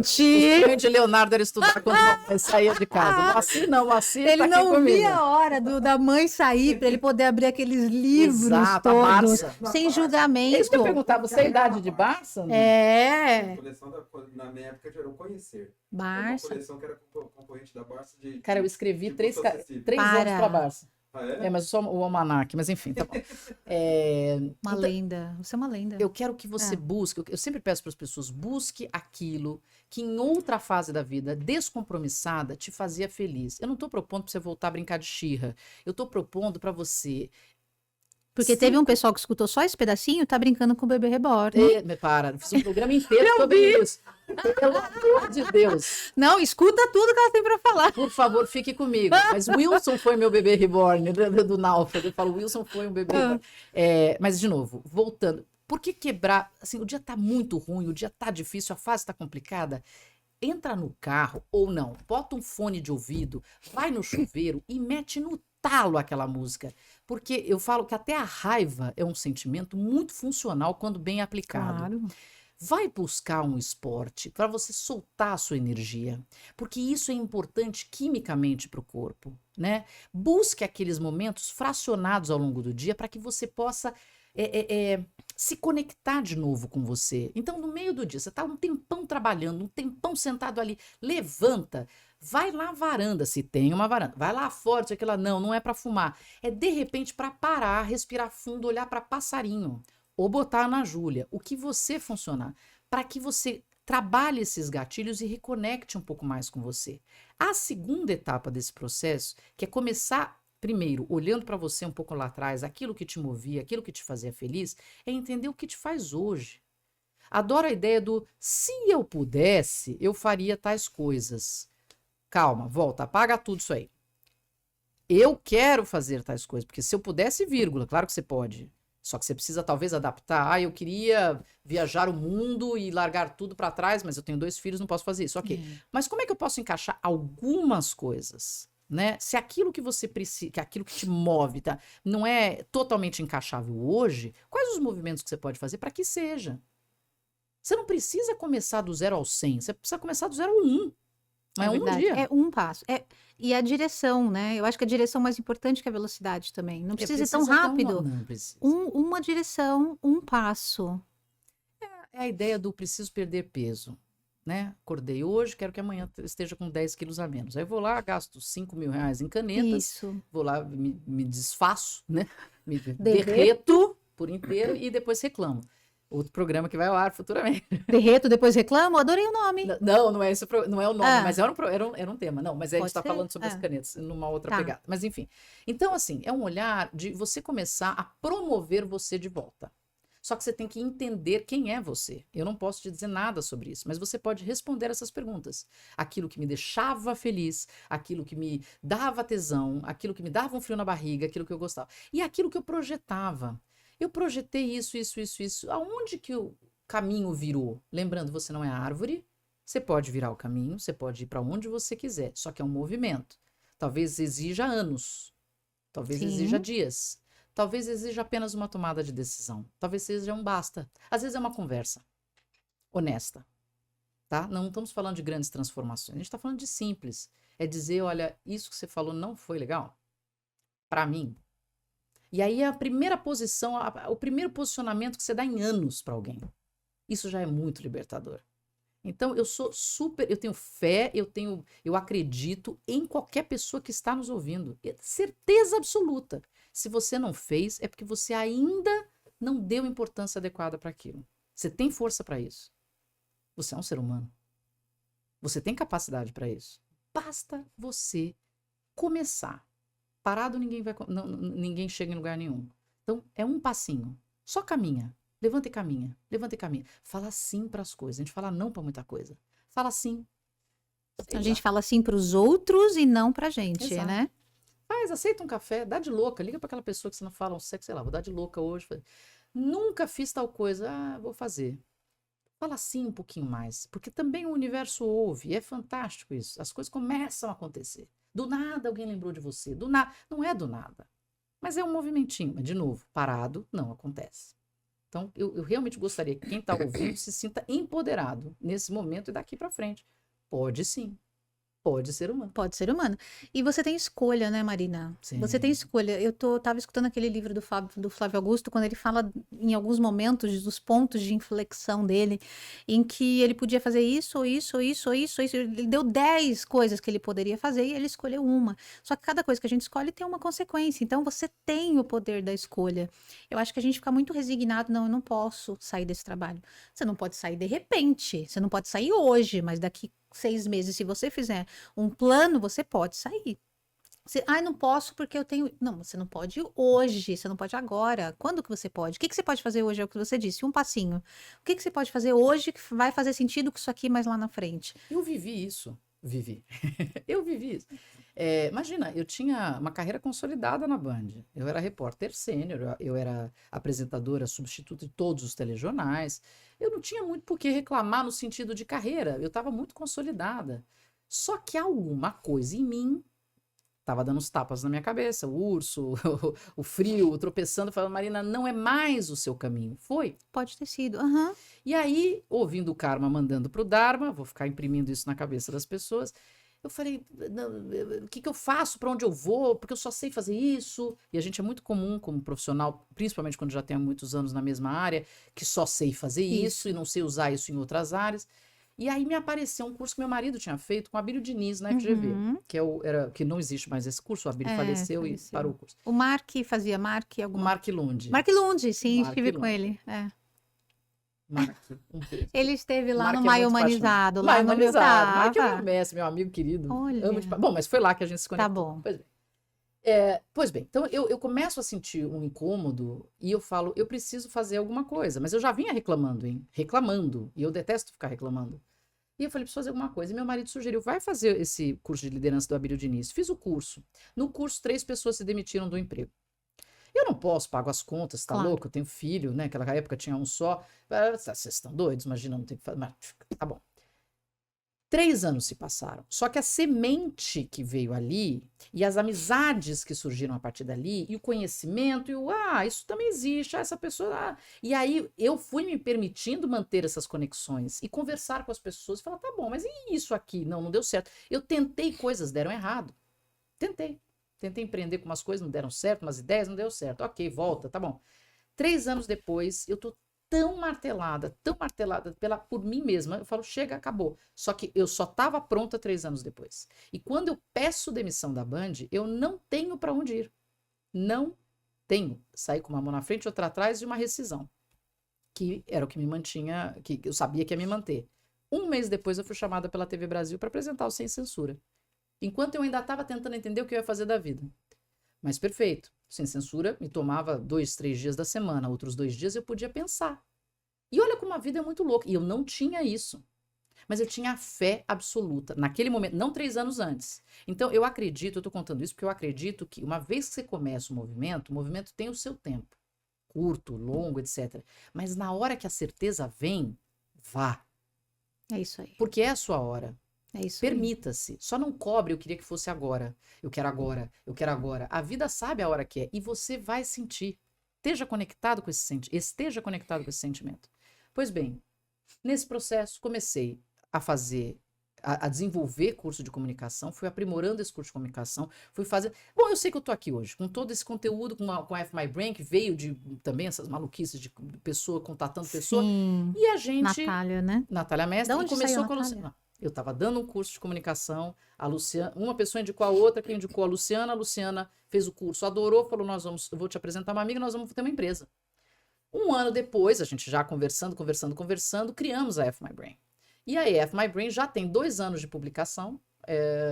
gente. sonho de Leonardo era estudar quando a mãe saía de casa. Moacir não, Moacir Ele tá aqui não comigo. via a hora da mãe sair para ele poder abrir aqueles livros Exato, a todos, Barça. sem É isso que eu ia julgamento. perguntar, você é a idade de Barça? Não? A É, coleção na minha época já era o Conhecer. Era uma Barça. coleção que era concorrente da Barça de. Cara, eu escrevi tipo três Society. anos Para. para Barça. Ah, é? É, mas só o almanac, mas enfim, tá bom. É, Uma então, lenda. Você é uma lenda. eu quero que você É. busque, eu sempre peço para as pessoas, busque aquilo que em outra fase da vida, descompromissada, te fazia feliz. Eu não estou propondo para você voltar a brincar de xirra. Eu estou propondo para você. Porque teve um pessoal que escutou só esse pedacinho, tá brincando com o bebê reborn. Me para, fiz um programa inteiro sobre isso. Pelo amor de Deus. Não, escuta tudo que ela tem para falar. Por favor, fique comigo. Mas Wilson foi meu bebê reborn, do Náufrago. Eu falo, Wilson foi um bebê reborn. Mas, de novo, voltando. Por que quebrar? Assim, o dia tá muito ruim, o dia tá difícil, a fase tá complicada. Entra no carro, ou não, bota um fone de ouvido, vai no chuveiro e mete no talo aquela música. Porque eu falo que até a raiva é um sentimento muito funcional quando bem aplicado. Claro. Vai buscar um esporte para você soltar a sua energia, porque isso é importante quimicamente para o corpo, né? Busque aqueles momentos fracionados ao longo do dia para que você possa se conectar de novo com você. Então, no meio do dia, você está um tempão trabalhando, um tempão sentado ali, levanta, vai lá à varanda, se tem uma varanda, vai lá fora, sei que lá, não é para fumar, é de repente para parar, respirar fundo, olhar para passarinho. Ou botar na Júlia, o que você funcionar, para que você trabalhe esses gatilhos e reconecte um pouco mais com você. A segunda etapa desse processo, que é começar, primeiro, olhando para você um pouco lá atrás, aquilo que te movia, aquilo que te fazia feliz, é entender o que te faz hoje. Adoro a ideia do, se eu pudesse, eu faria tais coisas. Calma, volta, apaga tudo isso aí. Eu quero fazer tais coisas, porque se eu pudesse, vírgula, claro que você pode. Só que você precisa talvez adaptar. Ah, eu queria viajar o mundo e largar tudo para trás, mas eu tenho 2 filhos, não posso fazer isso. Ok. Mas como é que eu posso encaixar algumas coisas, né? Se aquilo que você precisa, que aquilo que te move, tá, não é totalmente encaixável hoje, quais os movimentos que você pode fazer para que seja? Você não precisa começar do 0 ao 100, você precisa começar do 0 ao 1. Mas é um verdade. dia. É um passo. E a direção, né? Eu acho que a direção é mais importante que a velocidade também. Não precisa ir tão rápido. Não precisa. Uma direção, um passo. É a ideia do preciso perder peso, né? Acordei hoje, quero que amanhã esteja com 10 quilos a menos. Aí eu vou lá, gasto 5 mil reais em canetas, Isso. vou lá, me desfaço, né? Me Derreto. derreto por inteiro e depois reclamo. Outro programa que vai ao ar futuramente. Derreto, depois reclamo? Adorei o nome. Não é esse, não é o nome, Ah. mas era um tema. Não, mas a gente Pode está ser? falando sobre as Ah. canetas numa outra Tá. pegada. Mas enfim. Então, assim, é um olhar de você começar a promover você de volta. Só que você tem que entender quem é você. Eu não posso te dizer nada sobre isso, mas você pode responder essas perguntas. Aquilo que me deixava feliz, aquilo que me dava tesão, aquilo que me dava um frio na barriga, aquilo que eu gostava. E aquilo que eu projetava. Eu projetei isso. Aonde que o caminho virou? Lembrando, você não é árvore, você pode virar o caminho, você pode ir para onde você quiser, só que é um movimento. Talvez exija anos, talvez Sim. exija dias, talvez exija apenas uma tomada de decisão, talvez seja um basta. Às vezes é uma conversa honesta, tá? Não estamos falando de grandes transformações, a gente está falando de simples. É dizer, olha, isso que você falou não foi legal para mim. E aí a primeira posição, o primeiro posicionamento que você dá em anos para alguém. Isso já é muito libertador. Então, eu tenho fé, eu acredito em qualquer pessoa que está nos ouvindo. Certeza absoluta. Se você não fez, é porque você ainda não deu importância adequada para aquilo. Você tem força para isso. Você é um ser humano. Você tem capacidade para isso. Basta você começar. Parado, ninguém chega em lugar nenhum. Então, é um passinho. Só caminha. Levanta e caminha. Levanta e caminha. Fala sim para as coisas. A gente fala não para muita coisa. Fala sim. A gente fala assim para os outros e não pra gente, Exato. né? Aceita um café, dá de louca. Liga para aquela pessoa que você não fala um sexo, sei lá, vou dar de louca hoje. Nunca fiz tal coisa. Vou fazer. Fala sim um pouquinho mais. Porque também o universo ouve. E é fantástico isso. As coisas começam a acontecer. Do nada alguém lembrou de você. Do nada. Não é do nada. Mas é um movimentinho. Mas, de novo, parado não acontece. Então, eu realmente gostaria que quem está ouvindo se sinta empoderado nesse momento e daqui para frente. Pode sim, pode ser humano. Pode ser humano. E você tem escolha, né, Marina? Você tem Sim. escolha. Tava escutando aquele livro do Flávio Augusto, quando ele fala, em alguns momentos, dos pontos de inflexão dele, em que ele podia fazer isso, ou isso, ou isso, ou isso, ou isso. Ele deu 10 coisas que ele poderia fazer e ele escolheu uma. Só que cada coisa que a gente escolhe tem uma consequência. Então, você tem o poder da escolha. Eu acho que a gente fica muito resignado. Não, eu não posso sair desse trabalho. Você não pode sair de repente. Você não pode sair hoje, mas daqui 6 meses, se você fizer um plano, você pode sair. Não posso porque eu tenho... Não, você não pode hoje, você não pode agora. Quando que você pode? O que que você pode fazer hoje? É o que você disse, um passinho. O que que você pode fazer hoje que vai fazer sentido com isso aqui mais lá na frente? Eu vivi isso. Eu vivi isso. Imagina, eu tinha uma carreira consolidada na Band. Eu era repórter sênior, eu era apresentadora substituta de todos os telejornais. Eu não tinha muito por que reclamar no sentido de carreira. Eu estava muito consolidada. Só que alguma coisa em mim estava dando uns tapas na minha cabeça. O urso, o frio, tropeçando, falando, Marina, não é mais o seu caminho. Foi. Pode ter sido. Aham. E aí, ouvindo o karma mandando pro Dharma, vou ficar imprimindo isso na cabeça das pessoas, eu falei, o que eu faço, para onde eu vou, porque eu só sei fazer isso. E a gente é muito comum como profissional, principalmente quando já tem há muitos anos na mesma área, que só sei fazer isso e não sei usar isso em outras áreas. E aí me apareceu um curso que meu marido tinha feito com o Abílio Diniz na FGV, que não existe mais esse curso, o Abílio faleceu e parou o curso. O Mark fazia, O Mark Lund. Mark Lund, sim, Mark estive Lund. com ele. Mark, um beijo. Ele esteve lá Mark no é Maio muito Humanizado, apaixonado. lá Maio no meu Humanizado. Mark é tava. meu mestre, meu amigo querido. Olha. Amo de Bom, mas foi lá que a gente se Tá conectou. bom. Pois bem, então eu começo a sentir um incômodo e eu falo, eu preciso fazer alguma coisa. Mas eu já vinha reclamando, hein? Reclamando. E eu detesto ficar reclamando. E eu falei, preciso fazer alguma coisa. E meu marido sugeriu, vai fazer esse curso de liderança do Abílio Diniz. Fiz o curso. No curso, 3 pessoas se demitiram do emprego. Eu não posso, pago as contas, tá Claro. louco? Eu tenho filho, né? Naquela época tinha um só. Vocês estão doidos? Imagina, não tem que fazer. Mas, tá bom. 3 anos se passaram. Só que a semente que veio ali, e as amizades que surgiram a partir dali, e o conhecimento, e isso também existe, essa pessoa. E aí eu fui me permitindo manter essas conexões e conversar com as pessoas e falar, tá bom, mas e isso aqui? Não deu certo. Eu tentei, coisas deram errado. Tentei empreender com umas coisas, não deram certo, umas ideias não deu certo. Ok, volta, tá bom. 3 anos depois, eu tô tão martelada por mim mesma, eu falo, chega, acabou. Só que eu só estava pronta 3 anos depois. E quando eu peço demissão da Band, eu não tenho para onde ir. Não tenho. Saí com uma mão na frente, outra atrás e uma rescisão. Que era o que me mantinha, que eu sabia que ia me manter. 1 mês depois eu fui chamada pela TV Brasil para apresentar o Sem Censura. Enquanto eu ainda estava tentando entender o que eu ia fazer da vida. Mas perfeito. Sem Censura me tomava 2, 3 dias da semana. Outros 2 dias eu podia pensar. E olha como a vida é muito louca. E eu não tinha isso. Mas eu tinha a fé absoluta. Naquele momento, não 3 anos antes. Então eu acredito, eu estou contando isso porque eu acredito que uma vez que você começa o movimento tem o seu tempo. Curto, longo, etc. Mas na hora que a certeza vem, vá. É isso aí. Porque é a sua hora. É isso aí. Permita-se. Só não cobre, eu queria que fosse agora. Eu quero agora. Eu quero agora. A vida sabe a hora que é. E você vai sentir. Esteja conectado com esse sentimento. Pois bem, nesse processo comecei a desenvolver curso de comunicação, fui aprimorando esse curso de comunicação, fui fazer... Bom, eu sei que eu tô aqui hoje, com todo esse conteúdo, com a F My Brain, que veio de também essas maluquices de pessoa contatando pessoa. Sim. E a gente... Natália, né? Natália Mestre, Da onde e começou saiu a com a Natália? Luciana. Eu estava dando um curso de comunicação, a Luciana, uma pessoa indicou a outra, quem indicou a Luciana fez o curso, adorou, falou, eu vou te apresentar uma amiga, nós vamos ter uma empresa. 1 ano depois, a gente já conversando, criamos a F My Brain. E a F My Brain já tem 2 anos de publicação,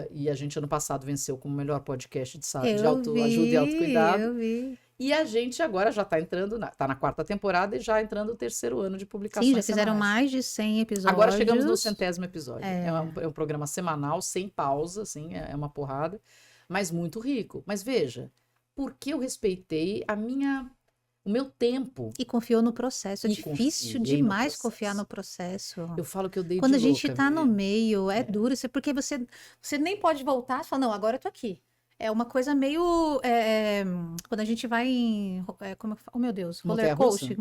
e a gente ano passado venceu como melhor podcast de autoajuda e autocuidado. Eu vi. E a gente agora já está entrando, tá na 4ª temporada e já entrando no 3º ano de publicação. Sim, já fizeram mais de 100 episódios. Agora chegamos no 100º episódio. É um programa semanal, sem pausa, assim, é uma porrada, mas muito rico. Mas veja, porque eu respeitei o meu tempo. E confiou no processo. É E difícil confiei no demais processo. confiar no processo. Eu falo que eu dei Quando de a gente louca, tá no Vivi. meio, é duro. Porque você nem pode voltar e falar, não, agora eu tô aqui. É uma coisa meio. Quando a gente vai em. Como é que fala? Oh, meu Deus, roller Montanha-russa? coaster,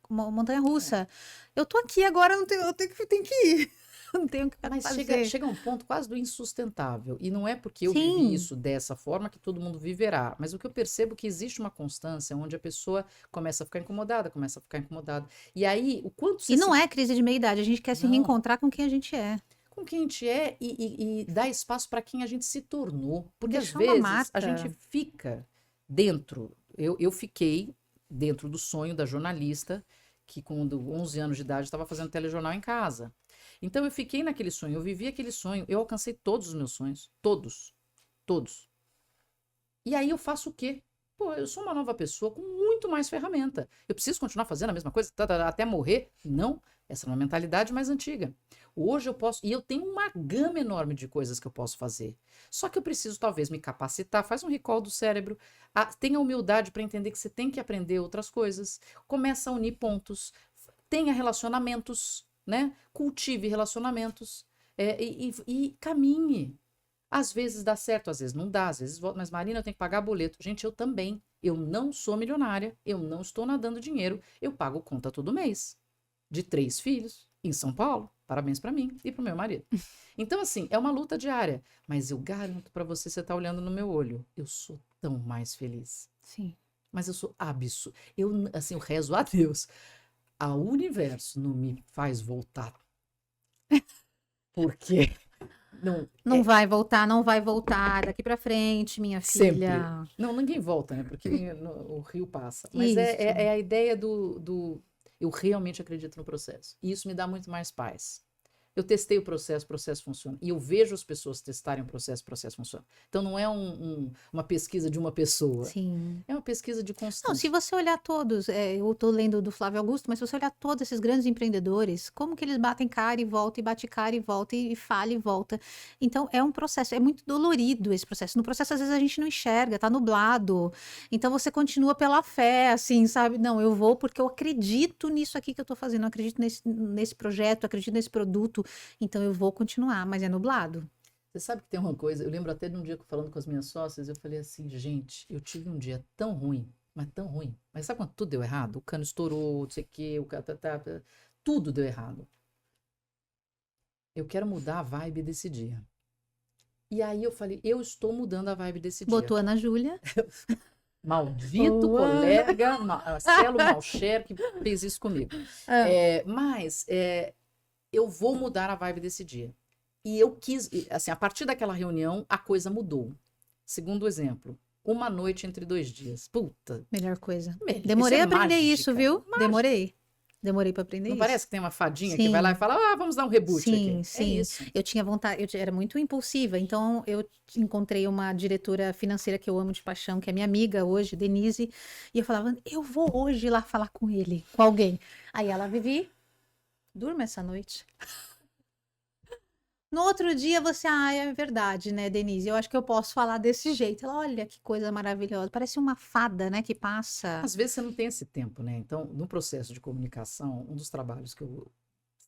montanha-russa. Eu tô aqui agora, tenho que ir. Não tenho o que Mas fazer. chega a um ponto quase do insustentável. E não é porque eu vivi Sim. isso dessa forma que todo mundo viverá. Mas o que eu percebo é que existe uma constância onde a pessoa começa a ficar incomodada, começa a ficar incomodada. E aí, o quanto você E não é crise de meia-idade, a gente quer se Não. reencontrar com quem a gente é. com quem a gente é e dá espaço para quem a gente se tornou. Porque às Deixar uma vezes marca. a gente fica dentro. Eu fiquei dentro do sonho da jornalista, que com 11 anos de idade estava fazendo telejornal em casa. Então eu fiquei naquele sonho, eu vivi aquele sonho, eu alcancei todos os meus sonhos. Todos. Todos. E aí eu faço o quê? Pô, eu sou uma nova pessoa com muito mais ferramenta. Eu preciso continuar fazendo a mesma coisa até morrer? Não. Essa é uma mentalidade mais antiga. Hoje eu posso, e eu tenho uma gama enorme de coisas que eu posso fazer. Só que eu preciso talvez me capacitar, faz um recall do cérebro, tenha humildade para entender que você tem que aprender outras coisas, começa a unir pontos, tenha relacionamentos, né? Cultive relacionamentos e caminhe. Às vezes dá certo, às vezes não dá, às vezes volta. Mas Marina, eu tenho que pagar boleto. Gente, eu também. Eu não sou milionária, eu não estou nadando dinheiro, eu pago conta todo mês. De 3 filhos, em São Paulo. Parabéns para mim e para o meu marido. Então, assim, é uma luta diária. Mas eu garanto para você, você tá olhando no meu olho. Eu sou tão mais feliz. Sim. Mas eu sou absurdo. Eu rezo a Deus. O universo não me faz voltar. Porque Não vai voltar, não vai voltar. Daqui pra frente, minha sempre. filha. Não, ninguém volta, né? Porque o rio passa. Mas é a ideia do. Eu realmente acredito no processo. E isso me dá muito mais paz. Eu testei o processo funciona. E eu vejo as pessoas testarem o processo funciona. Então não é uma pesquisa de uma pessoa. Sim. É uma pesquisa de Não, constância. se você olhar todos, eu tô lendo do Flávio Augusto, mas se você olhar todos esses grandes empreendedores, como que eles batem cara e volta, e bate cara e volta, e falha e volta. Então, é um processo, é muito dolorido esse processo. No processo, às vezes, a gente não enxerga, tá nublado. Então, você continua pela fé, assim, sabe? Não, eu vou porque eu acredito nisso aqui que eu tô fazendo, eu acredito nesse projeto, eu acredito nesse produto, então eu vou continuar, mas é nublado. Você sabe que tem uma coisa, eu lembro até de um dia falando com as minhas sócias, eu falei assim, gente, eu tive um dia tão ruim, mas tão ruim. Mas sabe quando tudo deu errado? O cano estourou, não sei o quê, tudo deu errado. Eu quero mudar a vibe desse dia. E aí eu falei, eu estou mudando a vibe desse dia. Botou a Ana Júlia. Maldito colega, Marcelo Malcher, que fez isso comigo. Mas eu vou mudar a vibe desse dia. E eu quis, assim, a partir daquela reunião, a coisa mudou. Segundo exemplo, uma noite entre 2 dias. Puta. Melhor coisa. Isso Demorei é a aprender mágica, isso, viu? mágica. Demorei para aprender Não isso. parece que tem uma fadinha que Sim. vai lá e fala, vamos dar um reboot Sim, aqui. sim. É isso. Eu tinha vontade, era muito impulsiva, então eu encontrei uma diretora financeira que eu amo de paixão, que é minha amiga hoje, Denise, e eu falava, eu vou hoje lá falar com ele, com alguém. Aí ela, Vivi, durma essa noite. No outro dia você, é verdade, né, Denise? Eu acho que eu posso falar desse jeito. Ela, olha que coisa maravilhosa, parece uma fada, né, que passa. Às vezes você não tem esse tempo, né? Então, no processo de comunicação, um dos trabalhos que eu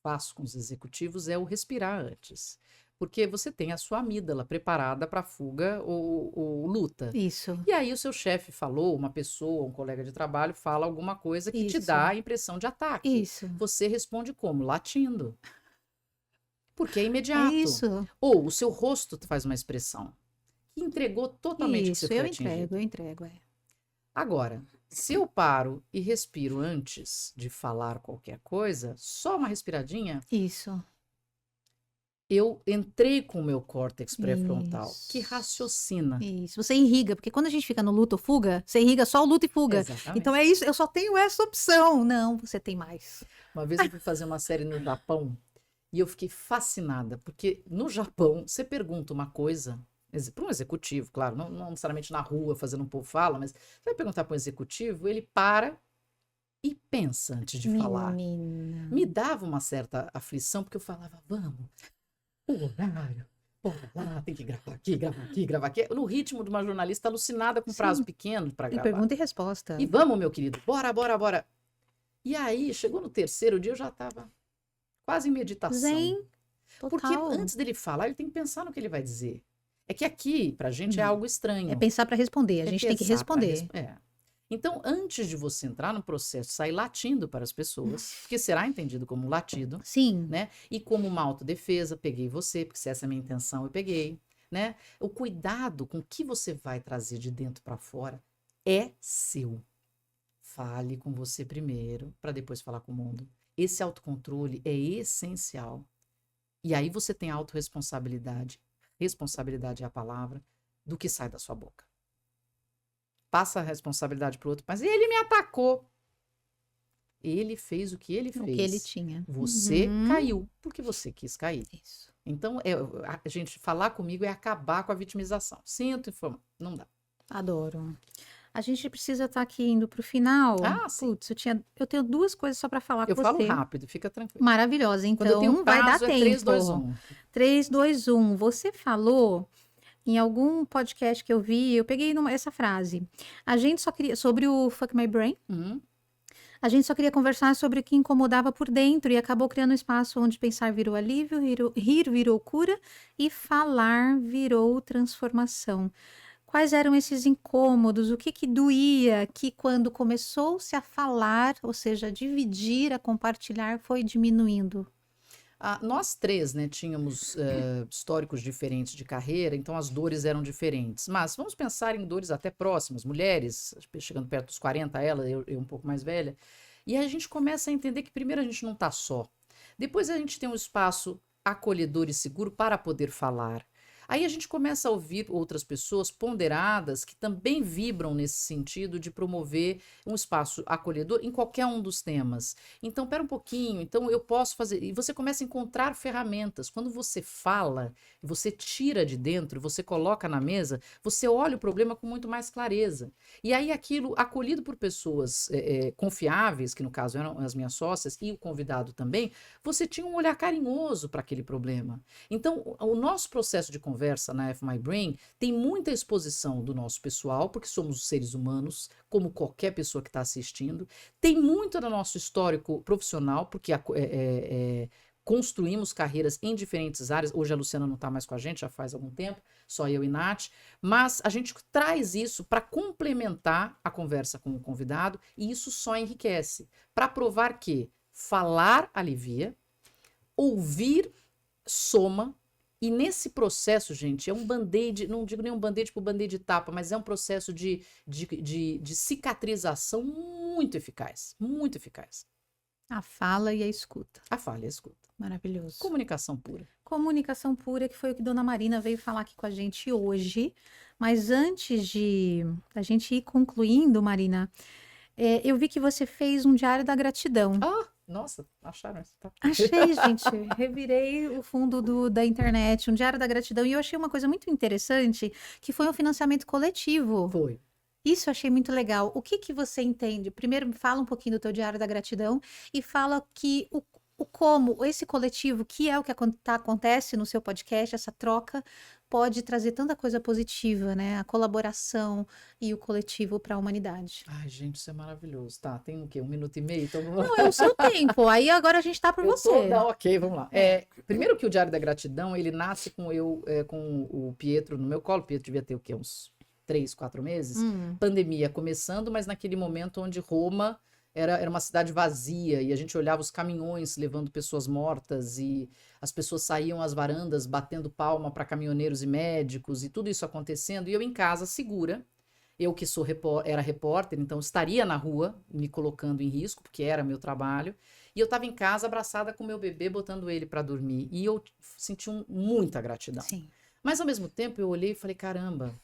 faço com os executivos é o respirar antes. Porque você tem a sua amígdala preparada para fuga ou luta. Isso. E aí o seu chefe falou, uma pessoa, um colega de trabalho fala alguma coisa que te dá a impressão de ataque. Isso. Você responde como? Latindo. Porque é imediato. É isso. Ou o seu rosto faz uma expressão que entregou totalmente o que você foi atingido. Eu entrego. Agora, se eu paro e respiro antes de falar qualquer coisa, só uma respiradinha, Isso. eu entrei com o meu córtex pré-frontal, que raciocina. Isso. Você irriga, porque quando a gente fica no luto ou fuga, você irriga só o luto e fuga. Exatamente. Então é isso, eu só tenho essa opção. Não, você tem mais. Uma vez eu fui fazer uma série no Japão e eu fiquei fascinada, porque no Japão você pergunta uma coisa para um executivo, claro, não necessariamente na rua fazendo um povo fala, mas você vai perguntar para um executivo, ele para e pensa antes de falar. Me dava uma certa aflição, porque eu falava, vamos, o horário, lá, tem que gravar aqui, gravar aqui, gravar aqui. No ritmo de uma jornalista alucinada com prazo pequeno para gravar. E pergunta e resposta. E vamos, meu querido, bora, bora, bora. E aí, chegou no 3º dia, eu já estava quase em meditação. Zen, total. Porque antes dele falar, ele tem que pensar no que ele vai dizer. É que aqui, pra gente, é algo estranho. É pensar para responder. A gente tem que pensar pra responder. Então, antes de você entrar no processo, sair latindo para as pessoas, porque será entendido como latido, Sim. né? E como uma autodefesa, peguei você, porque se essa é a minha intenção, eu peguei, né? O cuidado com o que você vai trazer de dentro para fora é seu. Fale com você primeiro, para depois falar com o mundo. Esse autocontrole é essencial. E aí você tem autorresponsabilidade. Responsabilidade é a palavra do que sai da sua boca. Passa a responsabilidade para o outro, mas ele me atacou. Ele fez o que ele fez. O que ele tinha. Você caiu porque você quis cair. Isso. Então, a gente falar comigo é acabar com a vitimização. Sinto informar. Não dá. Adoro. A gente precisa estar aqui indo para o final. Sim. Putz, eu tenho 2 coisas só para falar com você. Eu falo rápido, fica tranquilo. Maravilhosa. Então, Quando eu tenho vai dar prazo, tempo. 3, 2, 1. 3, 2, 1. Você falou em algum podcast que eu vi, eu peguei essa frase. A gente só queria... Sobre o Fuck My Brain. A gente só queria conversar sobre o que incomodava por dentro e acabou criando um espaço onde pensar virou alívio, rir virou cura e falar virou transformação. Quais eram esses incômodos? O que doía que quando começou-se a falar, ou seja, a dividir, a compartilhar, foi diminuindo? Nós 3, né, tínhamos históricos diferentes de carreira, então as dores eram diferentes. Mas vamos pensar em dores até próximas, mulheres, chegando perto dos 40, eu um pouco mais velha. E aí a gente começa a entender que primeiro a gente não está só. Depois a gente tem um espaço acolhedor e seguro para poder falar. Aí a gente começa a ouvir outras pessoas ponderadas que também vibram nesse sentido de promover um espaço acolhedor em qualquer um dos temas. Então, pera um pouquinho, então eu posso fazer... E você começa a encontrar ferramentas. Quando você fala, você tira de dentro, você coloca na mesa, você olha o problema com muito mais clareza. E aí aquilo, acolhido por pessoas confiáveis, que no caso eram as minhas sócias, e o convidado também, você tinha um olhar carinhoso para aquele problema. Então, o nosso processo de conversa na F My Brain tem muita exposição do nosso pessoal, porque somos seres humanos, como qualquer pessoa que está assistindo. Tem muito do nosso histórico profissional, porque construímos carreiras em diferentes áreas. Hoje a Luciana não está mais com a gente, já faz algum tempo, só eu e Nath. Mas a gente traz isso para complementar a conversa com o convidado, e isso só enriquece. Para provar que falar alivia, ouvir soma. E nesse processo, gente, é um band-aid, não digo nem um band-aid por band-aid de tapa, mas é um processo de cicatrização muito eficaz. Muito eficaz. A fala e a escuta. A fala e a escuta. Maravilhoso. Comunicação pura. Comunicação pura, que foi o que Dona Marina veio falar aqui com a gente hoje. Mas antes de a gente ir concluindo, Marina, eu vi que você fez um diário da gratidão. Nossa, acharam isso? Tá. Achei, gente. Revirei o fundo da internet, um diário da gratidão. E eu achei uma coisa muito interessante, que foi um financiamento coletivo. Foi. Isso eu achei muito legal. O que você entende? Primeiro, fala um pouquinho do teu diário da gratidão e fala que como esse coletivo, que é o que acontece no seu podcast, essa troca, pode trazer tanta coisa positiva, né? A colaboração e o coletivo para a humanidade. Ai, gente, isso é maravilhoso. Tá, tem o quê? 1 minuto e meio? Então, não, é o seu tempo. Aí agora a gente tá por você. Ok, vamos lá. Primeiro que o Diário da Gratidão, ele nasce com com o Pietro no meu colo. O Pietro devia ter o quê? Uns 3, 4 meses. Pandemia começando, mas naquele momento onde Roma era uma cidade vazia e a gente olhava os caminhões levando pessoas mortas e as pessoas saíam às varandas batendo palma para caminhoneiros e médicos e tudo isso acontecendo e eu em casa segura, eu que era repórter, então estaria na rua me colocando em risco, porque era meu trabalho, e eu estava em casa abraçada com meu bebê, botando ele para dormir e eu senti muita gratidão. Sim. Mas ao mesmo tempo eu olhei e falei, caramba,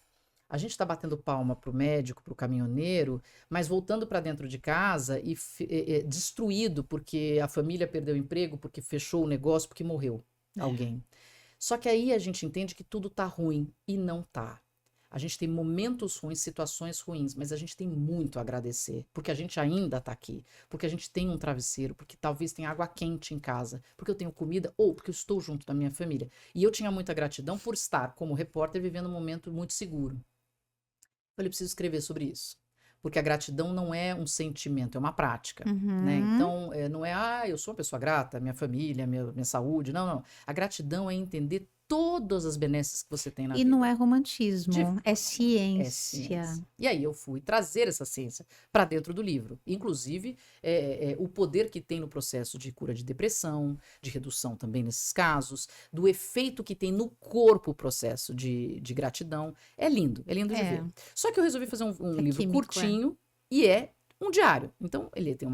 a gente está batendo palma para o médico, para o caminhoneiro, mas voltando para dentro de casa e destruído porque a família perdeu o emprego, porque fechou o negócio, porque morreu alguém. Só que aí a gente entende que tudo tá ruim e não tá. A gente tem momentos ruins, situações ruins, mas a gente tem muito a agradecer, porque a gente ainda tá aqui, porque a gente tem um travesseiro, porque talvez tenha água quente em casa, porque eu tenho comida ou porque eu estou junto da minha família. E eu tinha muita gratidão por estar como repórter vivendo um momento muito seguro. Eu preciso escrever sobre isso. Porque a gratidão não é um sentimento, é uma prática. Né? Então, não é, eu sou uma pessoa grata, minha família, minha saúde. Não. A gratidão é entender todas as benesses que você tem na E vida. não é romantismo, De- é É ciência. ciência. E aí eu fui trazer essa ciência para dentro do livro. Inclusive, o poder que tem no processo de cura de depressão, de redução também nesses casos, do efeito que tem no corpo o processo de gratidão. É lindo de É, ver. Só que eu resolvi fazer um é livro químico, curtinho e é um diário. Então, ele tem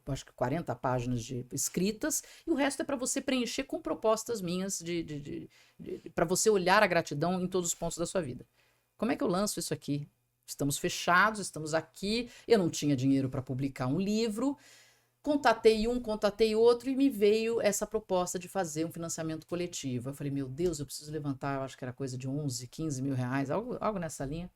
acho que 40 páginas de escritas, e o resto é para você preencher com propostas minhas para você olhar a gratidão em todos os pontos da sua vida. Como é que eu lanço isso aqui? Estamos fechados, estamos aqui. Eu não tinha dinheiro para publicar um livro. Contatei um, contatei outro e me veio essa proposta de fazer um financiamento coletivo. Eu falei, meu Deus, eu preciso levantar, eu acho que era coisa de 11, 15 mil reais, algo nessa linha.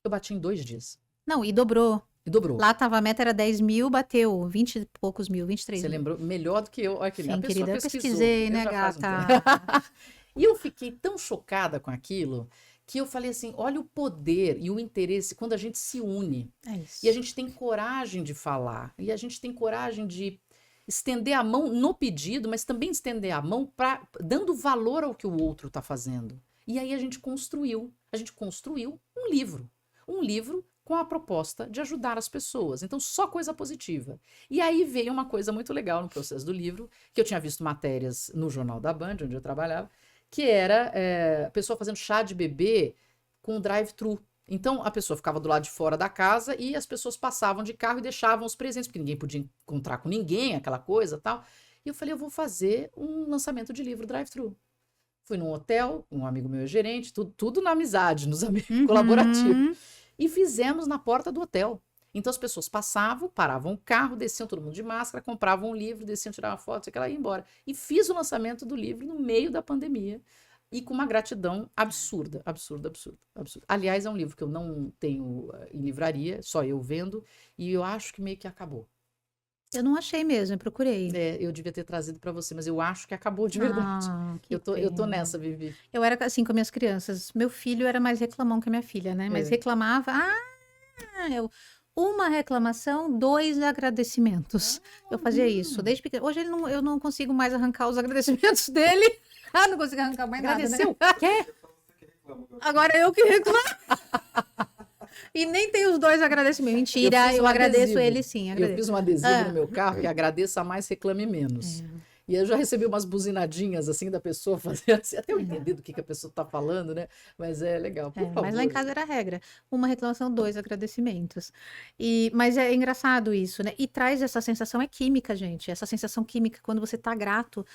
Eu bati em 2 dias. Não, e dobrou. E dobrou. Lá tava, a meta era 10 mil, bateu 20 e poucos mil, 23 Você mil. lembrou melhor do que eu. Olha que a Sim, pessoa querida, eu pesquisou. pesquisei, Eu né, já faz um gata? tempo. E eu fiquei tão chocada com aquilo que eu falei assim: olha o poder e o interesse quando a gente se une. É isso. E a gente tem coragem de falar. E a gente tem coragem de estender a mão no pedido, mas também estender a mão dando valor ao que o outro está fazendo. E aí a gente construiu um livro. Um livro com a proposta de ajudar as pessoas. Então, só coisa positiva. E aí veio uma coisa muito legal no processo do livro, que eu tinha visto matérias no Jornal da Band, onde eu trabalhava, que era a pessoa fazendo chá de bebê com drive-thru. Então, a pessoa ficava do lado de fora da casa e as pessoas passavam de carro e deixavam os presentes, porque ninguém podia encontrar com ninguém, aquela coisa e tal. E eu falei, eu vou fazer um lançamento de livro drive-thru. Fui num hotel, um amigo meu é gerente, tudo na amizade, nos amigos colaborativos. E fizemos na porta do hotel. Então as pessoas passavam, paravam o carro, desciam todo mundo de máscara, compravam um livro, desciam, tiravam foto, sei lá, e ia embora. E fiz o lançamento do livro no meio da pandemia e com uma gratidão absurda. Aliás, é um livro que eu não tenho em livraria, só eu vendo, e eu acho que meio que acabou. Eu não achei mesmo, eu procurei. Eu devia ter trazido para você, mas eu acho que acabou de verdade. Que Eu tô pena. nessa, Vivi. Eu era assim com minhas crianças. Meu filho era mais reclamão que a minha filha, né? Mas reclamava. Uma reclamação, 2 agradecimentos. Eu fazia isso desde pequeno. Hoje eu não consigo mais arrancar os agradecimentos dele. Não consigo arrancar mais nada, né? Agradeceu? Quer? Agora eu que reclamo. E nem tem os 2 agradecimentos. Mentira, fiz eu um agradeço adesivo. ele sim. Eu fiz um adesivo no meu carro que agradeça mais, reclame menos. E eu já recebi umas buzinadinhas assim da pessoa fazendo assim, até eu entender do que a pessoa tá falando, né? Mas é legal. Por favor. Mas lá em casa era a regra. Uma reclamação, 2 agradecimentos. Mas é engraçado isso, né? E traz essa sensação, é química, gente. Essa sensação química, quando você tá grato,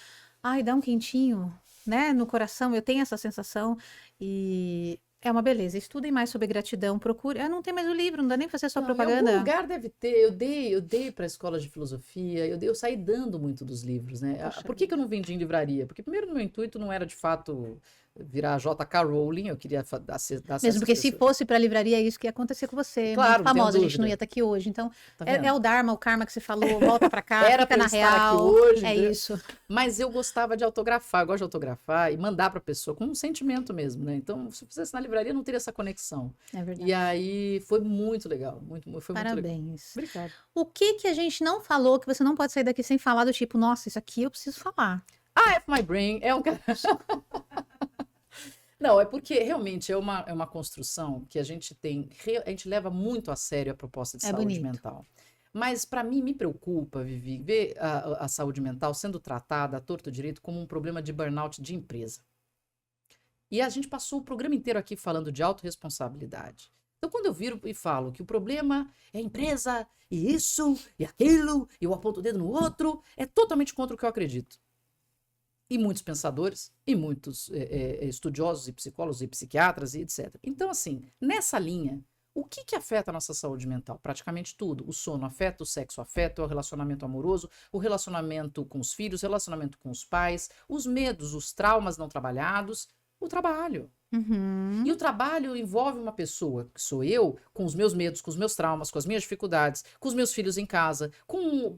ai, dá um quentinho, né? No coração, eu tenho essa sensação e é uma beleza. Estudem mais sobre gratidão, procure. Não tem mais o livro, não dá nem pra fazer só Em propaganda. algum lugar deve ter. Eu dei para a escola de filosofia, eu saí dando muito dos livros, né? Poxa Por que eu não vendi em livraria? Porque primeiro meu intuito não era de fato virar J.K. Rowling, eu queria dar acesso Mesmo porque às se pessoas. fosse pra livraria, é isso que ia acontecer com você. Claro, Muito não tenho famosa, a gente não dúvida. ia estar aqui hoje. Então, Tá é vendo? o Dharma, o Karma que você falou, volta pra cá, Era fica pra na eu estar aqui real. hoje, É entendeu? isso. Mas eu gostava de autografar, eu gosto de autografar e mandar para a pessoa com um sentimento mesmo, né? Então, se eu fizesse na livraria, não teria essa conexão. É verdade. E aí foi muito legal, foi muito legal. Parabéns. Obrigada. O que a gente não falou, que você não pode sair daqui sem falar do tipo, nossa, isso aqui eu preciso falar. F My Brain é um cara. Não, é porque realmente é uma construção que a gente leva muito a sério a proposta de É saúde bonito. mental. Mas para mim me preocupa, Vivi, ver a saúde mental sendo tratada à torto direito como um problema de burnout de empresa. E a gente passou o programa inteiro aqui falando de autorresponsabilidade. Então, quando eu viro e falo que o problema é a empresa, e isso, e aquilo, e eu aponto o dedo no outro, é totalmente contra o que eu acredito. E muitos pensadores, e muitos estudiosos, e psicólogos, e psiquiatras, e etc. Então, assim, nessa linha, o que afeta a nossa saúde mental? Praticamente tudo. O sono afeta, o sexo afeta, o relacionamento amoroso, o relacionamento com os filhos, o relacionamento com os pais, os medos, os traumas não trabalhados, o trabalho. Uhum. E o trabalho envolve uma pessoa, que sou eu, com os meus medos, com os meus traumas, com as minhas dificuldades, com os meus filhos em casa, com,